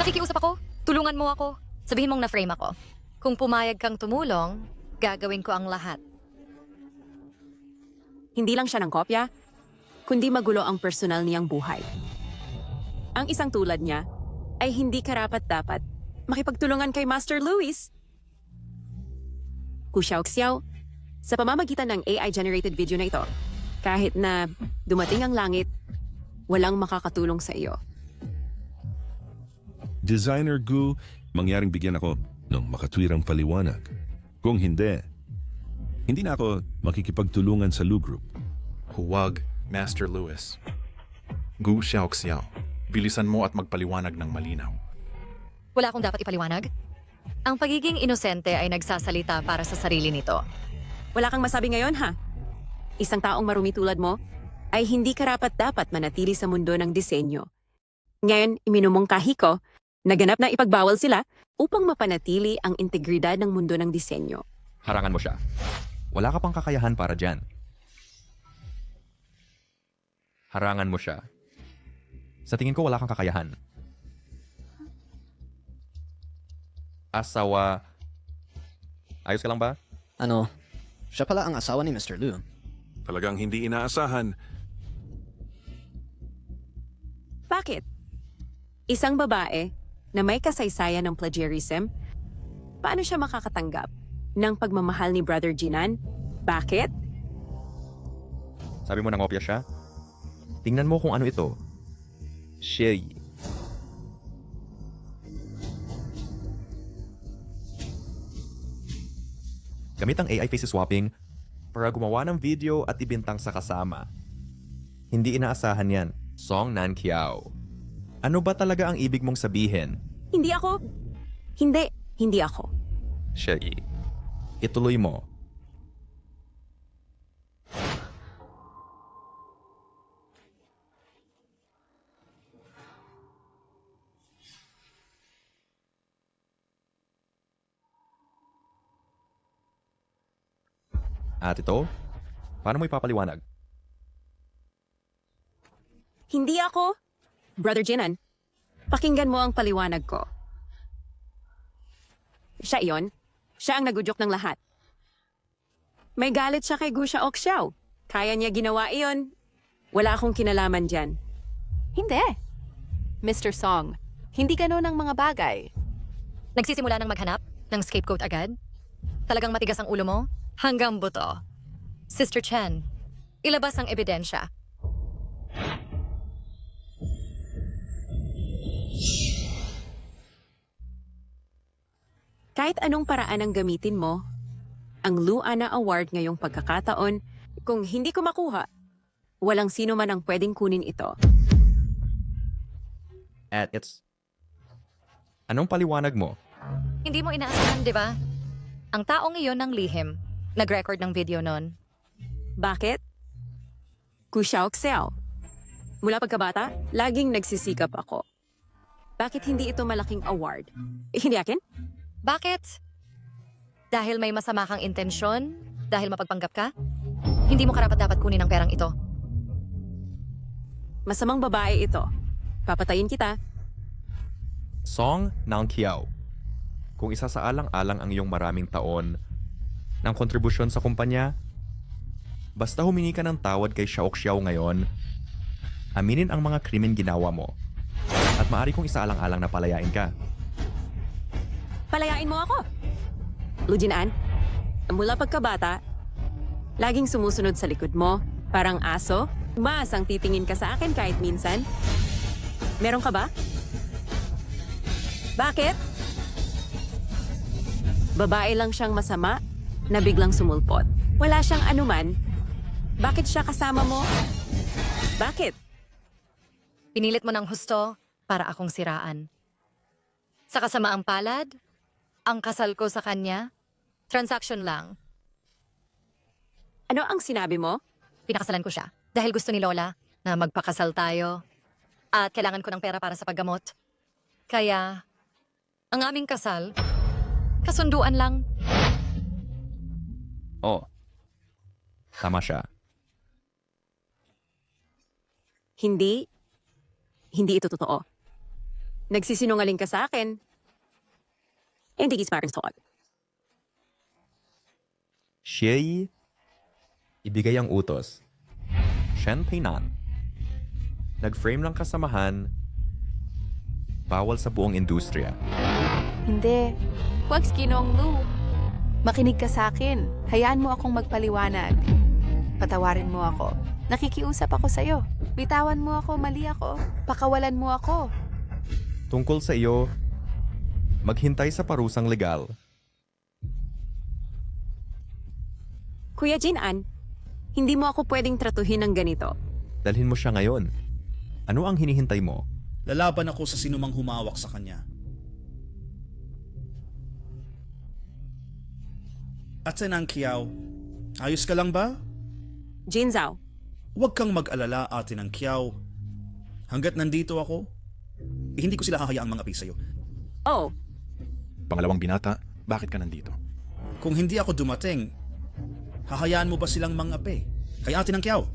B: Nakikiusap ako, tulungan mo ako. Sabihin mong na-frame ako. Kung pumayag kang tumulong, gagawin ko ang lahat.
Q: Hindi lang siya ng kopya, kundi magulo ang personal niyang buhay. Ang isang tulad niya ay hindi karapat-dapat makipagtulungan kay Master Lewis. Ku Xiao, sa pamamagitan ng AI-generated video na ito, kahit na dumating ang langit, walang makakatulong sa iyo.
S: Designer Gu, mangyaring bigyan ako ng makatwirang paliwanag. Kung hindi na ako makikipagtulungan sa Lu Group.
N: Huwag, Master Lewis. Gu Xiao, bilisan mo at magpaliwanag ng malinaw.
B: Wala akong dapat ipaliwanag. Ang pagiging inosente ay nagsasalita para sa sarili nito.
Q: Wala kang masabi ngayon, ha? Isang taong marumi tulad mo ay hindi karapat-dapat manatili sa mundo ng disenyo. Ngayon, iminumungkahi ko na ganap na ipagbawal sila upang mapanatili ang integridad ng mundo ng disenyo.
D: Harangan mo siya. Wala ka pang kakayahan para dyan. Harangan mo siya. Sa tingin ko, wala kang kakayahan. Asawa. Ayos ka lang ba?
C: Ano, siya pala ang asawa ni Mr. Lu.
S: Talagang hindi inaasahan.
Q: Bakit? Isang babae na may kasaysayan ng plagiarism, paano siya makakatanggap ng pagmamahal ni Brother Jinan? Bakit?
D: Sabi mo nangopya siya? Tingnan mo kung ano ito. Sherry. Gamit ang AI face swapping para gumawa ng video at ibintang sa kasama. Hindi inaasahan yan. Song Nan Kiao. Ano ba talaga ang ibig mong sabihin?
Q: Hindi ako. Hindi ako.
D: Sherry, ituloy mo. At ito, paano mo ipapaliwanag?
Q: Hindi ako. Brother Jinan, pakinggan mo ang paliwanag ko. Siya iyon. Siya ang nagudyok ng lahat. May galit siya kay Gu Xiaoxiao. Kaya niya ginawa iyon. Wala akong kinalaman dyan.
J: Hindi. Mr. Song, hindi ganun ang mga bagay.
B: Nagsisimula ng maghanap ng scapegoat agad? Talagang matigas ang ulo mo? Hanggang buto. Sister Chen, ilabas ang ebidensya.
Q: Kahit anong paraan ang gamitin mo, ang Luana Award ngayong pagkakataon, kung hindi ko makuha, walang sino man ang pwedeng kunin ito.
D: At anong paliwanag mo?
B: Hindi mo inaasahan, di ba? Ang taong iyon ng lihim, nag-record ng video nun.
Q: Bakit? Gu Xiaoxiao. Mula pagkabata, laging nagsisikap ako. Bakit hindi ito malaking award? Hindi akin?
B: Bakit? Dahil may masama kang intensyon? Dahil mapagpanggap ka? Hindi mo karapat-dapat kunin ang perang ito.
Q: Masamang babae ito. Papatayin kita.
D: Song Nang Kiao. Kung isasaalang-alang ang iyong maraming taon ng kontribusyon sa kumpanya, basta humingi ka ng tawad kay Xiaoxiao ngayon, aminin ang mga krimen ginawa mo at maaari kong isaalang-alang na palayain ka.
Q: Palayain mo ako. Lu Jinan, mula pagkabata, laging sumusunod sa likod mo, parang aso. Mas ang titingin ka sa akin kahit minsan. Meron ka ba? Bakit? Babae lang siyang masama na biglang sumulpot. Wala siyang anuman. Bakit siya kasama mo? Bakit?
B: Pinilit mo ng husto para akong siraan. Sa kasamaang palad, ang kasal ko sa kanya, transaction lang.
Q: Ano ang sinabi mo?
B: Pinakasalan ko siya dahil gusto ni Lola na magpakasal tayo at kailangan ko ng pera para sa paggamot. Kaya, ang aming kasal, kasunduan lang.
D: Oh, tama siya.
Q: Hindi ito totoo. Nagsisinungaling ka sa akin. Hindi gismarang thought.
D: Xie ibigay ang utos. Shen Peinan. Nag-frame ng kasamahan, bawal sa buong industriya.
J: Hindi. Huwag Ginong Lu. Makinig ka sa akin. Hayaan mo akong magpaliwanag. Patawarin mo ako. Nakikiusap ako sa'yo. Bitawan mo ako, mali ako. Pakawalan mo ako.
D: Tungkol sa iyo, maghintay sa parusang legal.
Q: Kuya Jinan, hindi mo ako pwedeng tratuhin ng ganito.
D: Dalhin mo siya ngayon. Ano ang hinihintay mo?
T: Lalaban ako sa sinumang humawak sa kanya. At sa Nang Kiao, ayos ka lang ba?
Q: Jin Zhao.
T: Huwag kang mag-alala, Ate Nang Kiao. Hanggat nandito ako, hindi ko sila hahayaang mga api sa'yo.
Q: Oh.
N: Pangalawang binata, bakit ka nandito?
T: Kung hindi ako dumating, hahayaan mo ba silang mga api? Kay Ate Nang Kiao?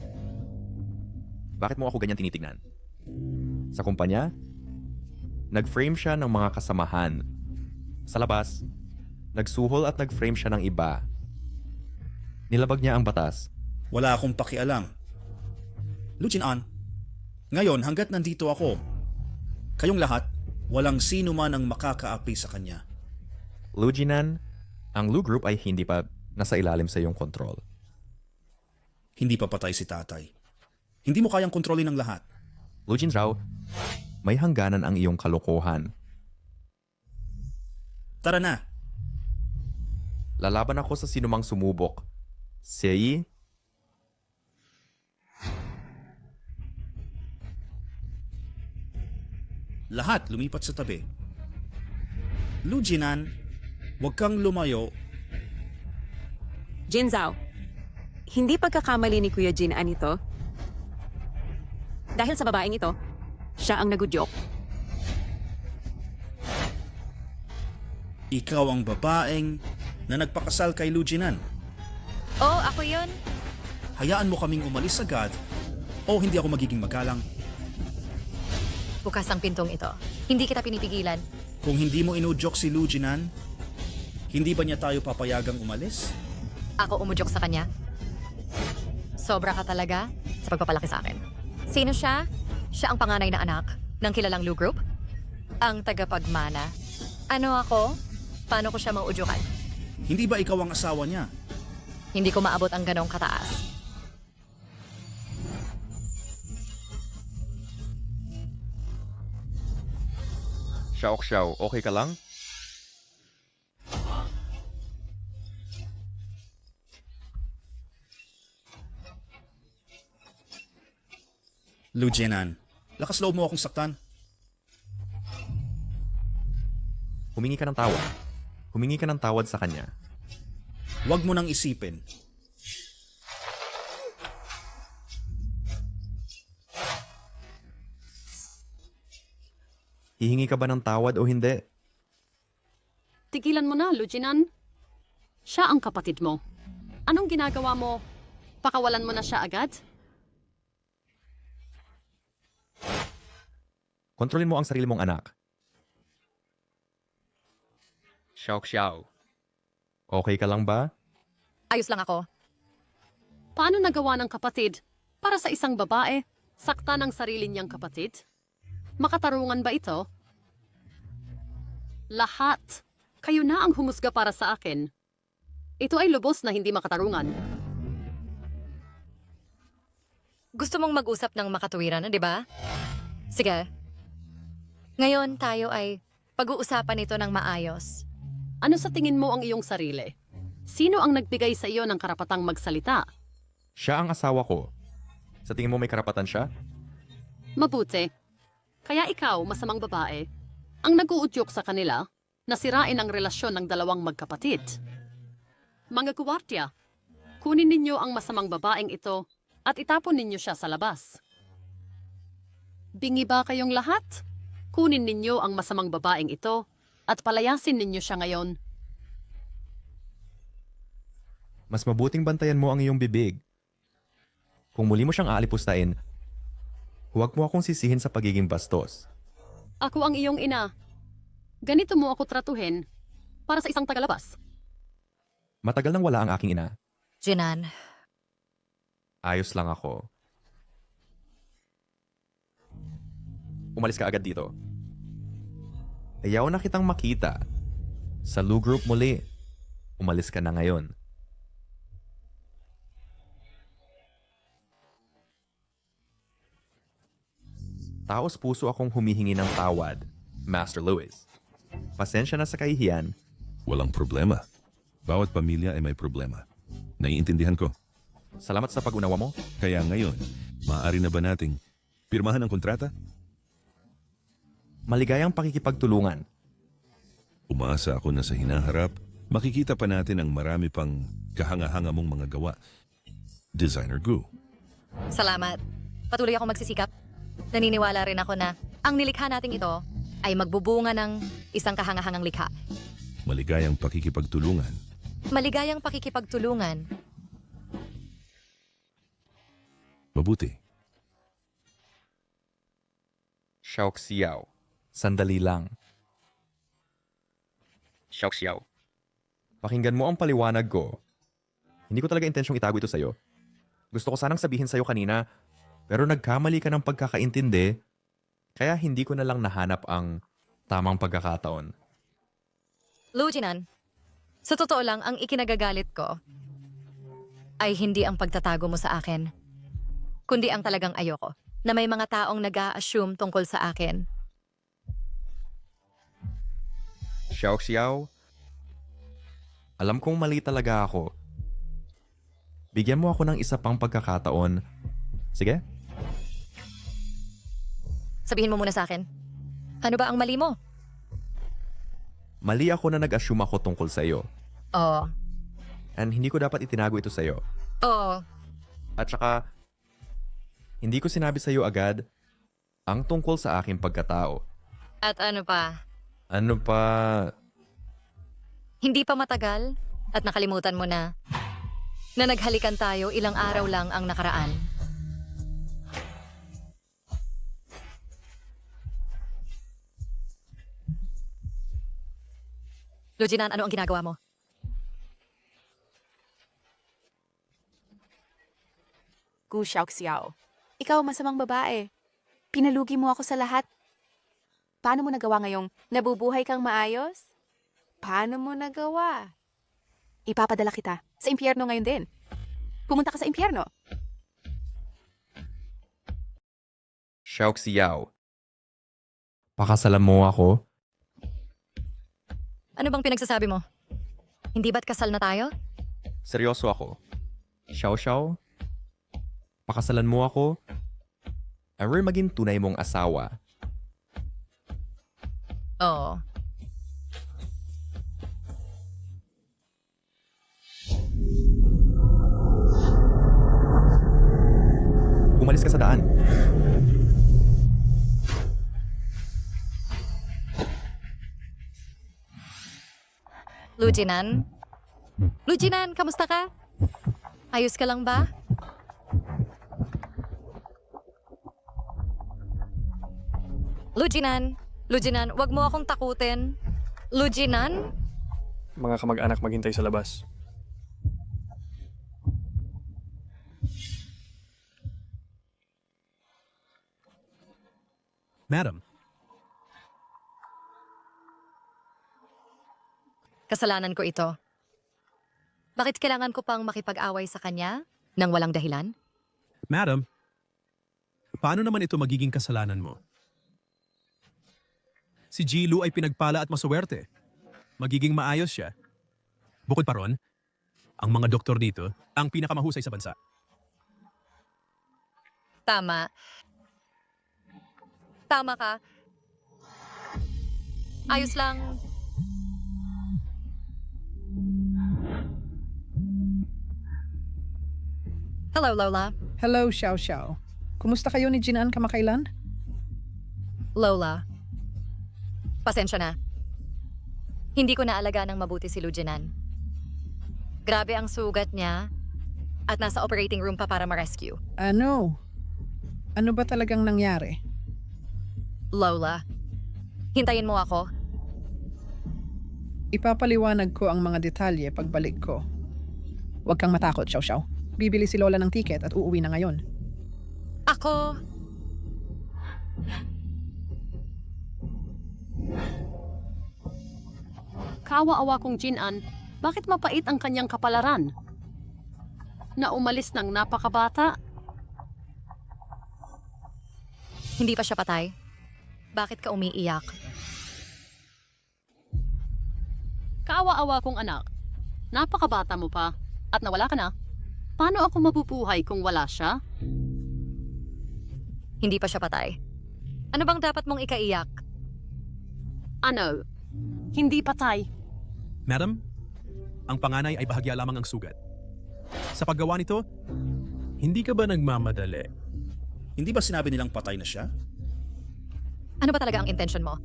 D: Bakit mo ako ganyan tinitingnan? Sa kumpanya, nag-frame siya ng mga kasamahan. Sa labas, nagsuhol at nag-frame siya ng iba. Nilabag niya ang batas.
T: Wala akong pakialam. Lu Jinan, ngayon hanggat nandito ako, kayong lahat, walang sino man ang makakaapi sa kanya.
D: Lu Jinan, ang Lu Group ay hindi pa nasa ilalim sa iyong kontrol.
T: Hindi pa patay si tatay. Hindi mo kayang kontrolin ang lahat.
D: Lu Jinzhao, may hangganan ang iyong kalokohan.
T: Tara na.
D: Lalaban ako sa sinumang sumubok. Sei,
T: lahat lumipat sa tabi. Lu Jinan, huwag kang lumayo.
Q: Jin Zhao, hindi pagkakamali ni Kuya Jinan ito. Dahil sa babaeng ito, siya ang nagudyok.
T: Ikaw ang babaeng na nagpakasal kay Lu Jinan.
B: Oh, ako yun.
T: Hayaan mo kaming umalis agad o hindi ako magiging magalang.
B: Bukas ang pintong ito. Hindi kita pinipigilan.
T: Kung hindi mo inudyok si Lu Jinan, hindi ba niya tayo papayagang umalis?
B: Ako umudyok sa kanya. Sobra ka talaga sa pagpapalaki sa akin. Sino siya? Siya ang panganay na anak ng kilalang Lu Group? Ang tagapagmana. Ano ako? Paano ko siya maudyukan?
T: Hindi ba ikaw ang asawa niya?
B: Hindi ko maabot ang ganong kataas.
D: Xiao, okay ka lang?
T: Lu Jinan, lakas loob mo akong saktan.
D: Humingi ka ng tawad. Humingi ka ng tawad sa kanya.
T: Huwag mo nang isipin.
D: Hihingi ka ba ng tawad o hindi?
U: Tigilan mo na, Lujinan. Siya ang kapatid mo. Anong ginagawa mo? Pakawalan mo na siya agad?
D: Kontrolin mo ang sarili mong anak. Xiao. Okay ka lang ba?
B: Ayos lang ako.
U: Paano nagawa ng kapatid para sa isang babae sakta ng sarili niyang kapatid? Makatarungan ba ito? Lahat. Kayo na ang humusga para sa akin. Ito ay lubos na hindi makatarungan.
B: Gusto mong mag-usap ng makatuwiran, di ba? Sige. Ngayon tayo ay pag-uusapan ito ng maayos.
U: Ano sa tingin mo ang iyong sarili? Sino ang nagbigay sa iyo ng karapatang magsalita?
D: Siya ang asawa ko. Sa tingin mo may karapatan siya?
U: Mabuti. Kaya ikaw, masamang babae, ang nag-uudyok sa kanila na sirain ang relasyon ng dalawang magkapatid. Mga guwardiya, kunin ninyo ang masamang babaeng ito at itapon ninyo siya sa labas. Bingi ba kayong lahat? Kunin ninyo ang masamang babaeng ito at palayasin ninyo siya ngayon.
D: Mas mabuting bantayan mo ang iyong bibig. Kung muli mo siyang aalipustain, huwag mo akong sisihin sa pagiging bastos.
U: Ako ang iyong ina. Ganito mo ako tratuhin para sa isang tagalabas.
D: Matagal nang wala ang aking ina.
B: Jinan,
D: Ayos lang ako. Umalis ka agad dito. Ayaw na kitang makita. Sa Lu Group muli. Umalis ka na ngayon. Taos puso akong humihingi ng tawad, Master Lewis. Pasensya na sa kahihiyan.
S: Walang problema. Bawat pamilya ay may problema. Naiintindihan ko.
D: Salamat sa pag-unawa mo.
S: Kaya ngayon, maaari na ba nating pirmahan ang kontrata?
D: Maligayang pakikipagtulungan.
S: Umaasa ako na sa hinaharap, makikita pa natin ang marami pang kahanga-hanga mong mga gawa. Designer Gu.
B: salamat. Patuloy ako magsisikap. Naniniwala rin ako na ang nilikha nating ito ay magbubunga ng isang kahangahangang likha.
S: Maligayang pakikipagtulungan.
B: Maligayang pakikipagtulungan.
S: Mabuti.
D: Xiao. Sandali lang. Xiao. Pakinggan mo ang paliwanag ko. Hindi ko talaga intensyong itago ito sa'yo. Gusto ko sanang sabihin sa'yo kanina, pero nagkamali ka ng pagkakaintindi, kaya hindi ko na lang nahanap ang tamang pagkakataon.
B: Lujinan, sa totoo lang, ang ikinagagalit ko ay hindi ang pagtatago mo sa akin, kundi ang talagang ayoko na may mga taong nag-a-assume tungkol sa akin.
D: Xiao, alam kong mali talaga ako. Bigyan mo ako ng isa pang pagkakataon. Sige?
B: Sabihin mo muna sa akin, ano ba ang mali mo?
D: Mali ako na nag-assume ako tungkol sa iyo.
B: Oo.
D: And hindi ko dapat itinago ito sa iyo.
B: Oo.
D: At saka, hindi ko sinabi sa iyo agad ang tungkol sa aking pagkatao.
B: At ano pa?
D: Ano pa?
B: Hindi pa matagal at nakalimutan mo na na naghalikan tayo ilang araw lang ang nakaraan. Lujinan, ano ang ginagawa mo?
J: Gu Xiaoxiao, ikaw masamang babae. Pinalugi mo ako sa lahat. Paano mo nagawa ngayong nabubuhay kang maayos? Paano mo nagawa? Ipapadala kita sa impyerno ngayon din. Pumunta ka sa impyerno.
D: Xiao, pakasalan mo ako?
B: Ano bang pinagsasabi mo? Hindi ba't kasal na tayo?
D: Seryoso ako. Xiao, pakasalan mo ako? Ever maging tunay mong asawa?
B: Oo.
D: Umalis ka sa daan.
B: Lujinan? Lujinan, kamusta ka? Ayos ka lang ba? Lujinan, wag mo akong takutin. Lujinan?
F: Mga kamag-anak maghintay sa labas.
I: Madam,
B: Kasalanan ko ito. Bakit kailangan ko pang makipag-away sa kanya nang walang dahilan?
I: Madam, paano naman ito magiging kasalanan mo? Si Jilu ay pinagpala at masuwerte. Magiging maayos siya. Bukod pa ron, ang mga doktor dito ang pinakamahusay sa bansa.
B: Tama. Tama ka. Ayos lang. Hello, Lola.
A: Hello, Xiao Xiao. Kumusta kayo ni Jinan kamakailan?
B: Lola. Pasensya na. Hindi ko naalaga ng mabuti si Lujinan. Grabe ang sugat niya at nasa operating room pa para ma-rescue.
A: Ano? Ano ba talagang nangyari?
B: Lola, hintayin mo ako.
A: Ipapaliwanag ko ang mga detalye pagbalik ko. Huwag kang matakot, Xiao Xiao. Bibili si Lola ng tiket at uuwi na ngayon.
B: Ako...
U: Kawa-awa kong Jinan, bakit mapait ang kanyang kapalaran? Na umalis ng napakabata?
B: Hindi pa siya patay. Bakit ka umiiyak?
U: Kawa-awa kong anak, napakabata mo pa at nawala ka na. Paano ako mabubuhay kung wala siya?
B: Hindi pa siya patay. Ano bang dapat mong ikaiyak?
U: Ano? Hindi patay.
I: Madam, ang panganay ay bahagya lamang ang sugat. Sa paggawa nito, hindi ka ba nagmamadali?
T: Hindi ba sinabi nilang patay na siya?
B: Ano ba talaga ang intention mo?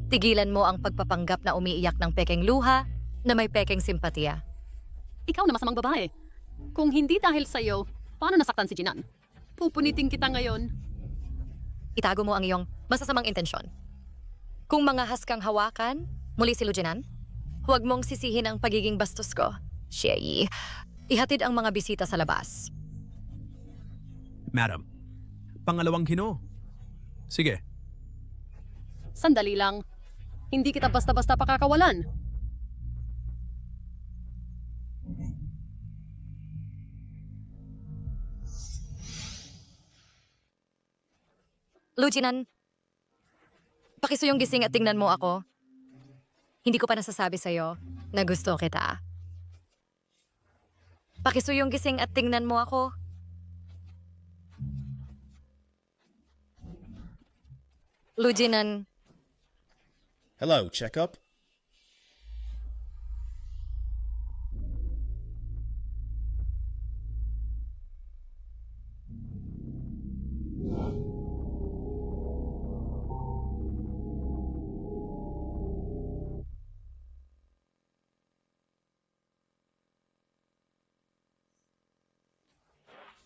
B: Tigilan mo ang pagpapanggap na umiiyak ng pekeng luha na may pekeng simpatiya.
U: Ikaw na masamang babae. Kung hindi dahil sa'yo, paano nasaktan si Jinan? Pupunitin kita ngayon.
B: Itago mo ang iyong masasamang intensyon. Kung mangahas kang hawakan, muli si Lujinan, huwag mong sisihin ang pagiging bastos ko. Shei, ihatid ang mga bisita sa labas.
I: Madam, pangalawang hino. Sige.
U: Sandali lang. Hindi kita basta-basta pakakawalan.
B: Lujinan, pakisuyong gising at tingnan mo ako. Hindi ko pa nasasabi sa'yo na gusto kita. Pakisuyong gising at tingnan mo ako. Lujinan.
T: Hello, checkup?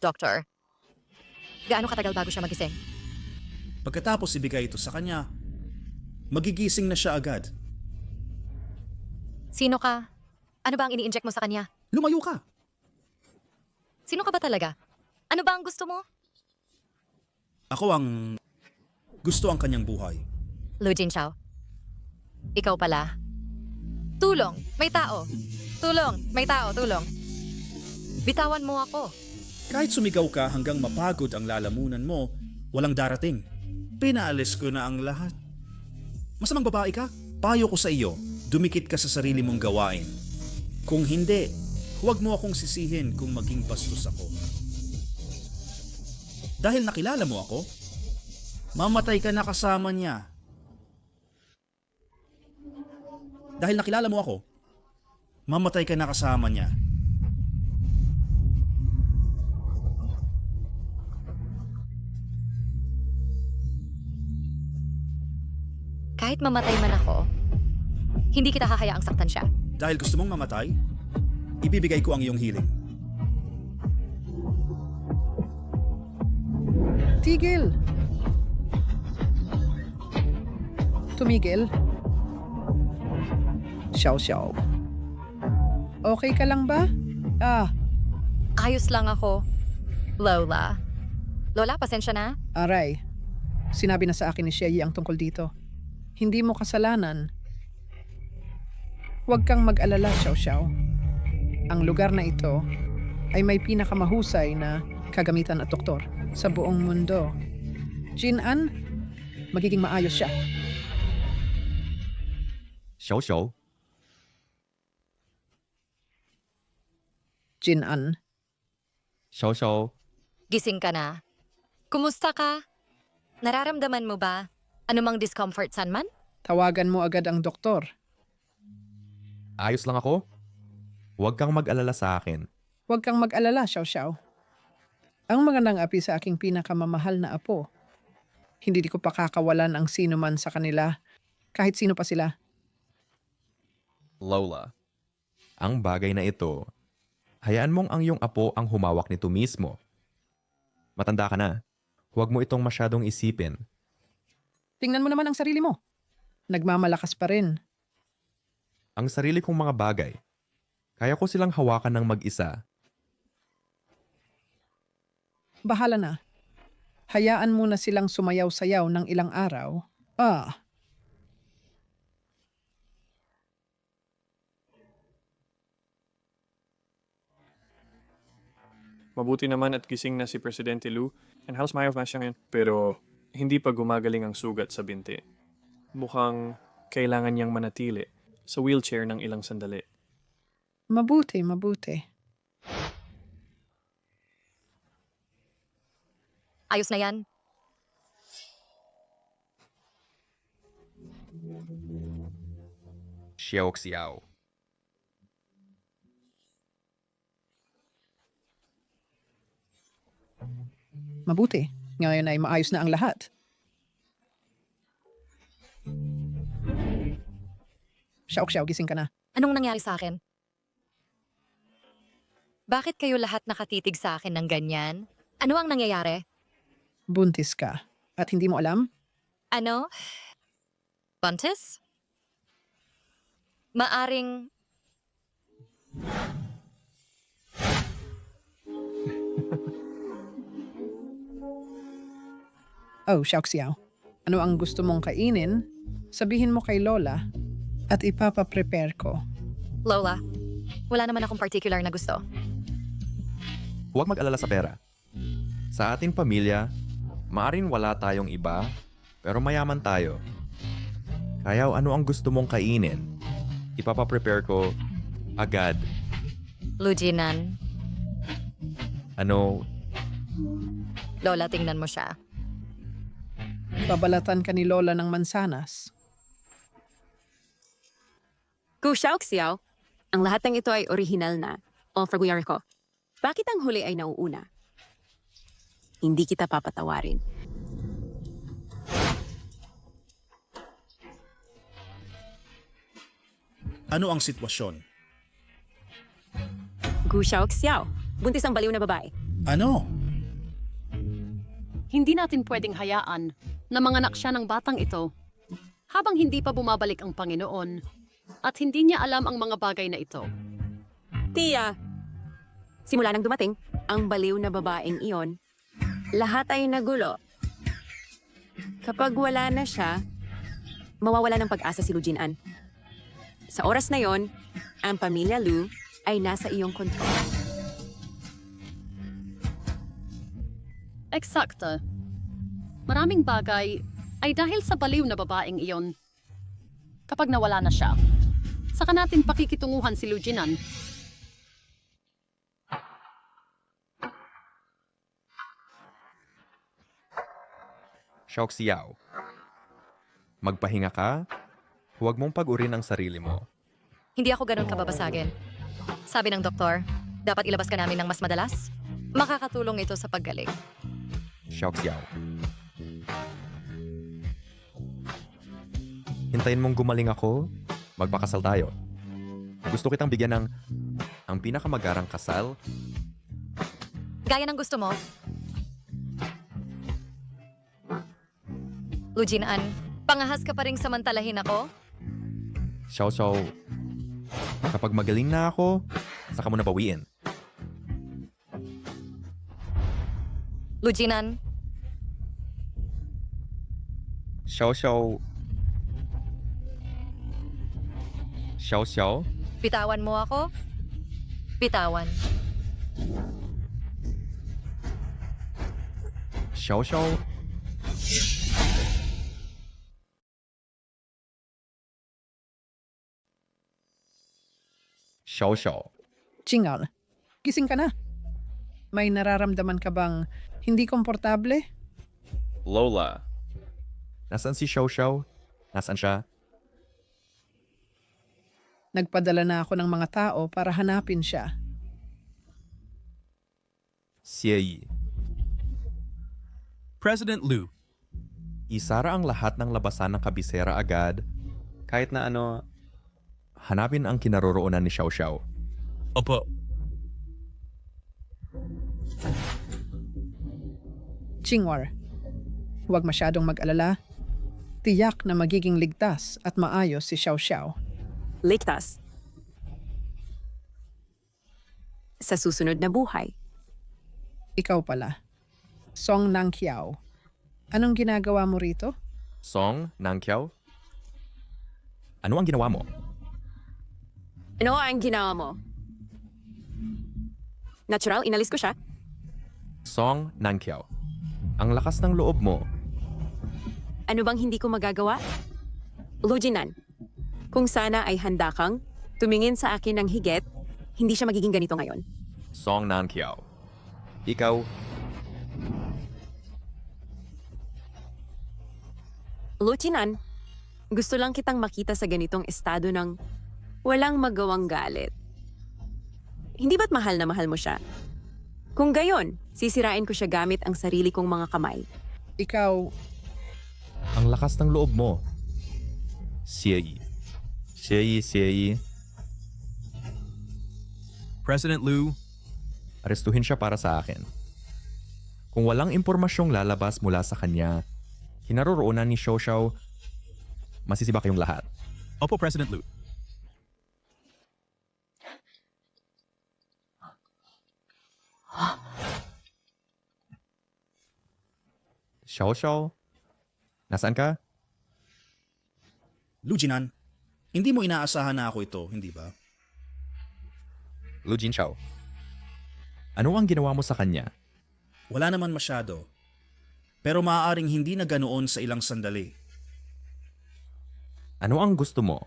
B: Doctor. Gaano katagal bago siya magising?
T: Pagkatapos ibigay ito sa kanya, magigising na siya agad.
B: Sino ka? Ano ba ang ini-inject mo sa kanya?
T: Lumayo ka!
B: Sino ka ba talaga? Ano ba ang gusto mo?
T: Ako ang gusto ang kanyang buhay.
B: Lu Jinxiao. Ikaw pala. Tulong! May tao! Tulong! May tao! Tulong! Bitawan mo ako.
T: Kahit sumigaw ka hanggang mapagod ang lalamunan mo, walang darating. Pinaalis ko na ang lahat. Masamang babae ka? Payo ko sa iyo, dumikit ka sa sarili mong gawain. Kung hindi, huwag mo akong sisihin kung maging bastos ako. Dahil nakilala mo ako, mamatay ka na kasama niya. Dahil nakilala mo ako, mamatay ka na kasama niya.
B: Kahit mamatay man ako, hindi kita hahayaang saktan siya.
T: Dahil gusto mong mamatay, ibibigay ko ang iyong healing.
A: Tigil! Tumigil. Xiao. Okay ka lang ba?
B: Ayos lang ako. Lola. Lola, pasensya na.
A: Aray, sinabi na sa akin ni Sherry ang tungkol dito. Hindi mo kasalanan. Huwag kang mag-alala, Xiao. Ang lugar na ito ay may pinakamahusay na kagamitan at doktor sa buong mundo. Jin-an, magiging maayos siya.
D: Xiao.
A: Jin-an.
D: Xiao.
B: Gising ka na. Kumusta ka? Nararamdaman mo ba anumang discomfort san man?
A: Tawagan mo agad ang doktor.
D: Ayos lang ako. Huwag kang mag-alala sa akin.
A: Huwag kang mag-alala, Xiao. Ang mga nangapi sa aking pinakamamahal na apo. Hindi ko pakakawalan ang sino man sa kanila, kahit sino pa sila.
D: Lola, ang bagay na ito, hayaan mong ang iyong apo ang humawak nito mismo. Matanda ka na. Huwag mo itong masyadong isipin.
A: Tingnan mo naman ang sarili mo. Nagmamalakas pa rin.
D: Ang sarili kong mga bagay, kaya ko silang hawakan ng mag-isa.
A: Bahala na. Hayaan mo na silang sumayaw-sayaw ng ilang araw.
F: Mabuti naman at gising na si Presidente Lu and halos mayaw na siya ngayon. Pero hindi pa gumagaling ang sugat sa binti. Mukhang kailangan niyang manatili sa wheelchair ng ilang sandali.
A: Mabuti.
B: Ayos na yan.
D: Xiao.
A: Mabuti. Ngayon ay maayos na ang lahat. Xiao, gising ka na.
B: Anong nangyari sa akin? Bakit kayo lahat nakatitig sa akin ng ganyan? Ano ang nangyayari?
A: Buntis ka. At hindi mo alam?
B: Ano? Buntis? Maaring...
A: Xiao. Ano ang gusto mong kainin? Sabihin mo kay Lola at ipapa-prepare ko.
B: Lola, wala naman akong particular na gusto.
D: Huwag mag-alala sa pera. Sa ating pamilya, maaring wala tayong iba, pero mayaman tayo. Kaya ano ang gusto mong kainin? Ipapa-prepare ko agad.
B: Lujinan,
D: Ano?
B: Lola, tingnan mo siya.
A: Babalatan ka ni Lola ng mansanas.
Q: Gu Xiao, ang lahat ng ito ay orihinal na. O Fraguiar ko. Bakit ang huli ay nauuna? Hindi kita papatawarin.
T: Ano ang sitwasyon?
Q: Gu Xiao, buntis ang baliw na babae.
T: Ano?
U: Hindi natin pwedeng hayaan na manganak siya ng batang ito habang hindi pa bumabalik ang Panginoon at hindi niya alam ang mga bagay na ito.
Q: Tia, simula nang dumating ang baliw na babaeng iyon, lahat ay nagulo. Kapag wala na siya, mawawala ng pag-asa si Lu Jinan. Sa oras na yon, ang pamilya Lu ay nasa iyong kontrol.
U: Eksakto. Maraming bagay ay dahil sa baliw na babaeng iyon. Kapag nawala na siya, saka natin pakikitunguhan si Lu Jinan.
D: Xiao Xiao. Magpahinga ka, huwag mong pag-urin ang sarili mo.
B: Hindi ako ganun kababasagin. Sabi ng doktor, dapat ilabas ka namin ng mas madalas. Makakatulong ito sa paggaling.
D: Xiao Xiao. Hintayin mong gumaling ako, magpakasal tayo. Gusto kitang bigyan ng ang pinakamagarang kasal.
B: Gaya ng gusto mo. Lu Jinan, pangahas ka pa ring samantalahin ako?
D: Xiao Xiao, kapag magaling na ako, saka mo na bawiin.
B: Lu Jinan,
D: Xiao Xiao. Xiao Xiao?
B: bitawan mo ako? Bitawan.
D: Xiao Xiao? Xiao Xiao.
A: Chingal, gising ka na. May nararamdaman ka bang hindi komportable?
D: Lola. Nasaan si Xiao Xiao? Nasaan siya?
A: Nagpadala na ako ng mga tao para hanapin siya.
D: Xie Yi.
I: President Lu.
D: Isara ang lahat ng labasan ng kabisera agad. Kahit na hanapin ang kinaroroonan ni Xiao Xiao.
I: Opo.
A: Chingwar, huwag masyadong mag-alala. Tiyak na magiging ligtas at maayos si Xiao Xiao.
Q: Ligtas. Sa susunod na buhay.
A: Ikaw pala, Song Nangqiao. Anong ginagawa mo rito?
D: Song Nangqiao? Ano ang ginawa mo?
Q: Ano ang ginawa mo? Natural, inalis ko siya.
D: Song Nangqiao. Ang lakas ng loob mo.
Q: Ano bang hindi ko magagawa? Lu Jinan, kung sana ay handa kang tumingin sa akin ng higit, hindi siya magiging ganito ngayon.
D: Song Nangqiao. Ikaw,
Q: Lu Jinan, gusto lang kitang makita sa ganitong estado ng walang magawang galit. Hindi ba't mahal na mahal mo siya? Kung gayon, sisirain ko siya gamit ang sarili kong mga kamay.
A: Ikaw,
D: ang lakas ng loob mo. Xie Yi. Xie Yi, Xie Yi.
I: President Lu.
D: Arestuhin siya para sa akin. Kung walang impormasyong lalabas mula sa kanya, kinaroroonan ni Xiao Xiao, masisiba kayong lahat.
I: Opo, President Lu.
D: Xiao Xiao? Nasaan ka?
T: Lu Jinan, hindi mo inaasahan na ako ito, hindi ba?
D: Lu Jinxiao. Ano ang ginawa mo sa kanya?
T: Wala naman masyado. Pero maaaring hindi na ganoon sa ilang sandali.
D: Ano ang gusto mo?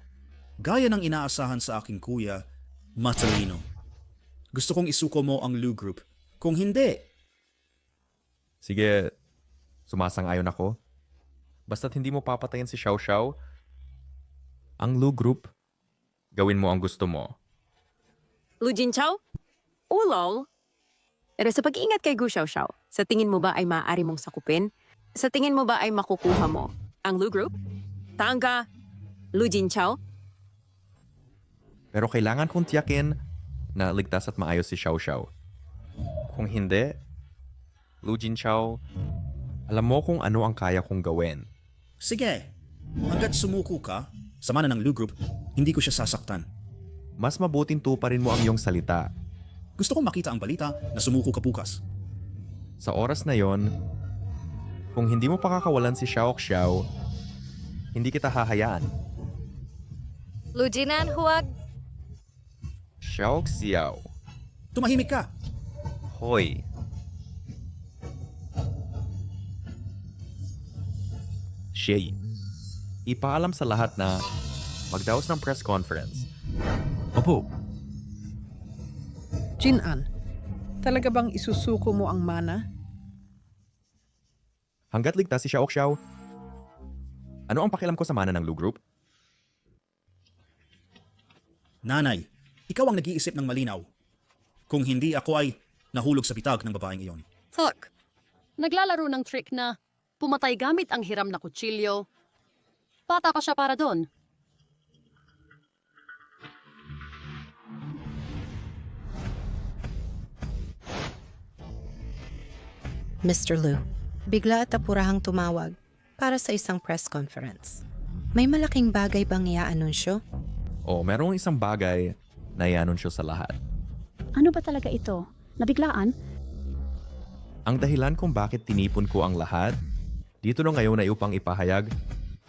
T: Gaya ng inaasahan sa aking kuya, matalino. Gusto kong isuko mo ang Lu Group. Kung hindi,
D: Sige, sumasang-ayon ako. Basta't hindi mo papatayin si Xiao Xiao, ang Lu Group, gawin mo ang gusto mo.
Q: Lu Jinxiao? Ulol? Pero sa pag-iingat kay Gu Xiao Xiao, sa tingin mo ba ay maaari mong sakupin? Sa tingin mo ba ay makukuha mo ang Lu Group? Tangga, Lu Jinxiao?
D: Pero kailangan kong tiyakin na ligtas at maayos si Xiao Xiao. Kung hindi, Lu Jinchao, alam mo kung ano ang kaya kong gawin.
T: Sige, hanggat sumuko ka, sa mana ng Lu Group, hindi ko siya sasaktan.
D: Mas mabuting tuparin mo ang iyong salita.
T: Gusto kong makita ang balita na sumuko ka bukas.
D: Sa oras na yon, kung hindi mo pakakawalan si Xiao, hindi kita hahayaan.
B: Lu Jinan, huwag.
D: Xiao.
T: Tumahimik ka!
D: Hoy. Shay, ipaalam sa lahat na magdaos ng press conference.
I: Opo.
A: Jinan, talaga bang isusuko mo ang mana?
D: Hanggat ligtas si Xiao, ano ang pakialam ko sa mana ng Lu Group?
T: Nanay, ikaw ang nag-iisip ng malinaw. Kung hindi ako ay nahulog sa bitag ng babaeng iyon.
U: Look, naglalaro ng trick na pumatay gamit ang hiram na kutsilyo. Bata pa siya para doon.
R: Mr. Lu, bigla at apurahang tumawag para sa isang press conference. May malaking bagay bang i-aanunsyo?
D: Merong isang bagay na i-anunsyo sa lahat.
O: Ano ba talaga ito? Nabiglaan?
D: Ang dahilan kung bakit tinipon ko ang lahat, dito na ngayon ay upang ipahayag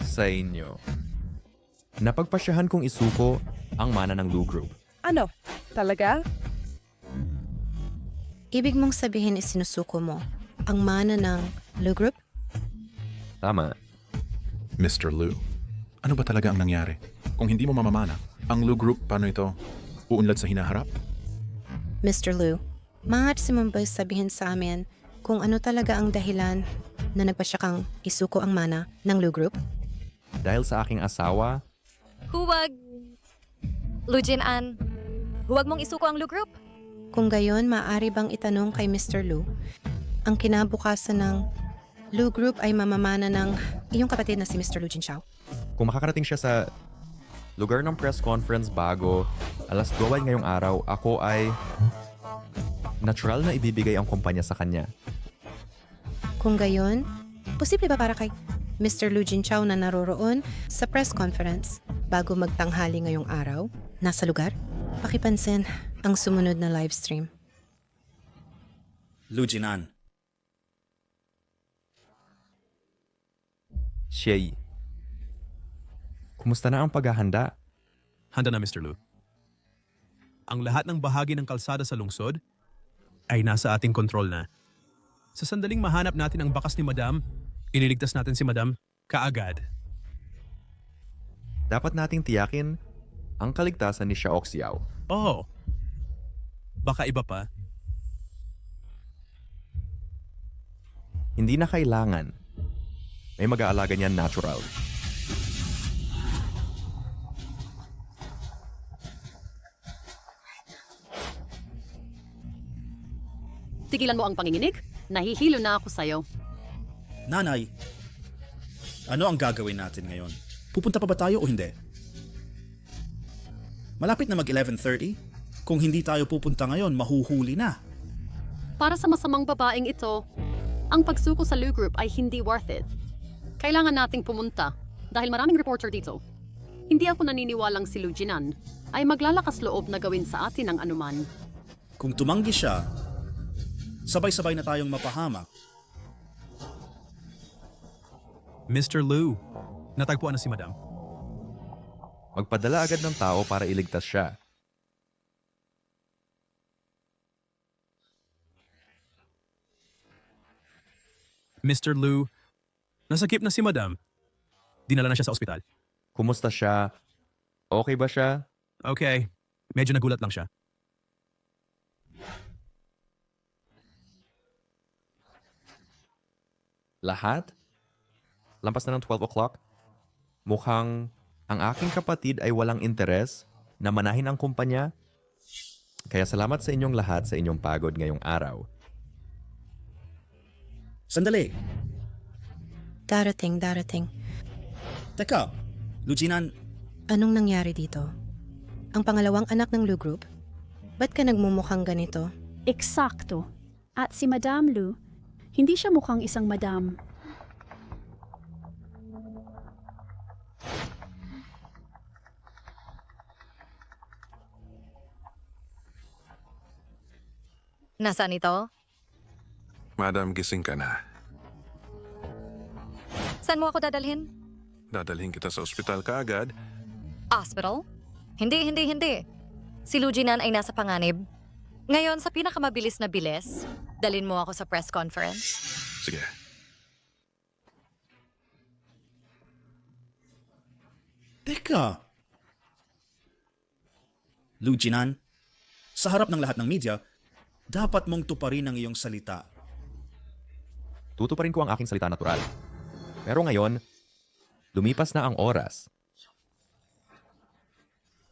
D: sa inyo. Napagpasyahan kong isuko ang mana ng Lu Group.
L: Ano? Talaga?
R: Ibig mong sabihin isinusuko mo ang mana ng Lu Group?
D: Tama.
N: Mr. Lu, ano ba talaga ang nangyari? Kung hindi mo mamamana, ang Lu Group, paano ito uunlad sa hinaharap?
R: Mr. Lu, maaari mo ba sabihin sa amin kung ano talaga ang dahilan na nagpasya kang isuko ang mana ng Lu Group?
D: Dahil sa aking asawa,
B: Huwag. Lu Jinan, huwag mong isuko ang Lu Group.
R: Kung gayon, maaari bang itanong kay Mr. Lu, ang kinabukasan ng Lu Group ay mamamana ng iyong kapatid na si Mr. Lu Jinchao?
D: kung makakarating siya sa lugar ng press conference bago 2:00 ngayong araw, ako ay natural na ibibigay ang kumpanya sa kanya.
R: Kung gayon, posible ba para kay Mr. Lu Jinchao na naroroon sa press conference bago magtanghali ngayong araw, nasa lugar? Pakipansin ang sumunod na live stream.
T: Lu Jinan,
D: Shay, kumusta na ang paghahanda?
I: Handa na, Mr. Lu. Ang lahat ng bahagi ng kalsada sa lungsod ay nasa ating kontrol na. Sa sandaling mahanap natin ang bakas ni Madam, ililigtas natin si Madam kaagad.
D: Dapat nating tiyakin ang kaligtasan ni Xiao.
I: Oo. Baka iba pa.
D: Hindi na kailangan. May mag-aalaga niyan natural.
U: Tigilan mo ang panginginig. Nahihilo na ako sa'yo.
T: nanay, ano ang gagawin natin ngayon? Pupunta pa ba tayo o hindi? Malapit na mag 11:30. Kung hindi tayo pupunta ngayon, mahuhuli na.
U: Para sa masamang babaeng ito, ang pagsuko sa Lu Group ay hindi worth it. Kailangan nating pumunta dahil maraming reporter dito. Hindi ako naniniwalang si Lu Jinan ay maglalakas loob na gawin sa atin ang anuman.
T: Kung tumanggi siya, sabay-sabay na tayong mapahamak.
I: Mr. Lu, natagpuan na si Madam.
D: Magpadala agad ng tao para iligtas siya.
I: Mr. Lu, nasakip na si Madam. Dinala na siya sa ospital.
D: Kumusta siya? Okay ba siya?
I: Okay, medyo nagulat lang siya.
D: Lahat? Lampas na ng 12 o'clock? Mukhang ang aking kapatid ay walang interes na manahin ang kumpanya. Kaya salamat sa inyong lahat sa inyong pagod ngayong araw.
T: Sandali.
R: Darating.
T: Teka, Lu Jinan,
R: Anong nangyari dito? Ang pangalawang anak ng Lu Group? Ba't ka nagmumukhang ganito?
O: Eksakto. At si Madam Lu, Hindi siya mukhang isang madam.
B: Nasaan ito?
E: Madam, gising ka na.
B: Saan mo ako dadalhin?
E: Dadalhin kita sa ospital kaagad.
B: Hospital? Hindi. Si Lujinan ay nasa panganib. Ngayon, sa pinakamabilis na bilis, dalin mo ako sa press conference.
E: Sige.
T: Teka! Lujinan, sa harap ng lahat ng media, dapat mong tuparin ang iyong salita.
D: Tutuparin ko ang aking salita natural. Pero ngayon, lumipas na ang oras.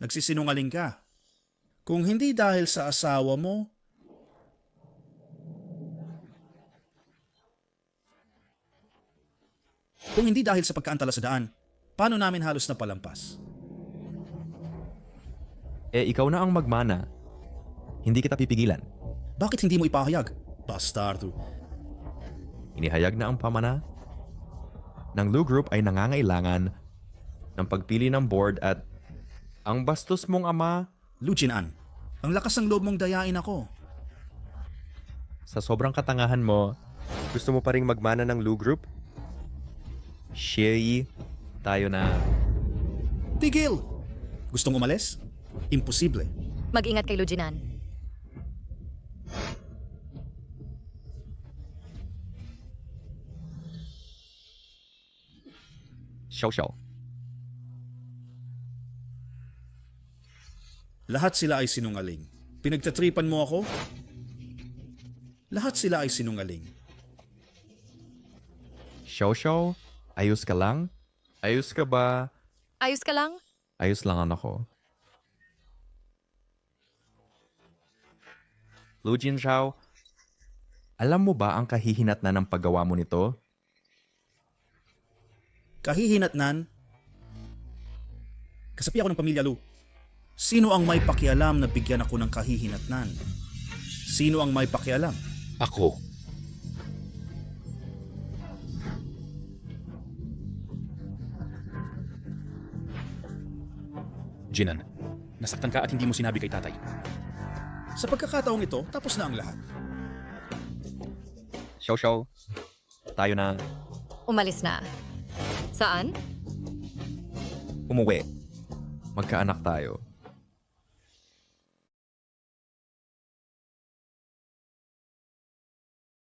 T: Nagsisinungaling ka. Kung hindi dahil sa asawa mo, kung hindi dahil sa pagkaantala sa daan, paano namin halos napalampas?
D: Ikaw na ang magmana. Hindi kita pipigilan.
T: Bakit hindi mo ipahayag? Bastardo.
D: Inihayag na ang pamana ng Lu Group ay nangangailangan ng pagpili ng board at ang bastos mong ama.
T: Lujinan, ang lakas ng loob mong dayain ako.
D: Sa sobrang katangahan mo, gusto mo pa ring magmana ng Lu Group? Sherry, tayo na.
T: Tigil! Gustong umalis? Imposible.
B: Mag-ingat kay Lujinan.
D: Xiao.
T: Lahat sila ay sinungaling. Pinagtatripan mo ako? Lahat sila ay sinungaling.
D: Xiao, ayos ka lang? Ayos ka ba?
B: Ayos ka lang?
D: Ayos lang ako. Lu Jinzhao, alam mo ba ang kahihinatnan ng paggawa mo nito?
T: Kahihinatnan? Kasapi ako ng pamilya Lu. Sino ang may pakialam na bigyan ako ng kahihinatnan? Sino ang may pakialam?
N: Ako.
T: Jinan, nasaktan ka at hindi mo sinabi kay tatay. Sa pagkakataong ito, tapos na ang lahat.
D: Xiao, tayo na.
B: Umalis na. Saan?
D: Umuwi. Magkaanak tayo.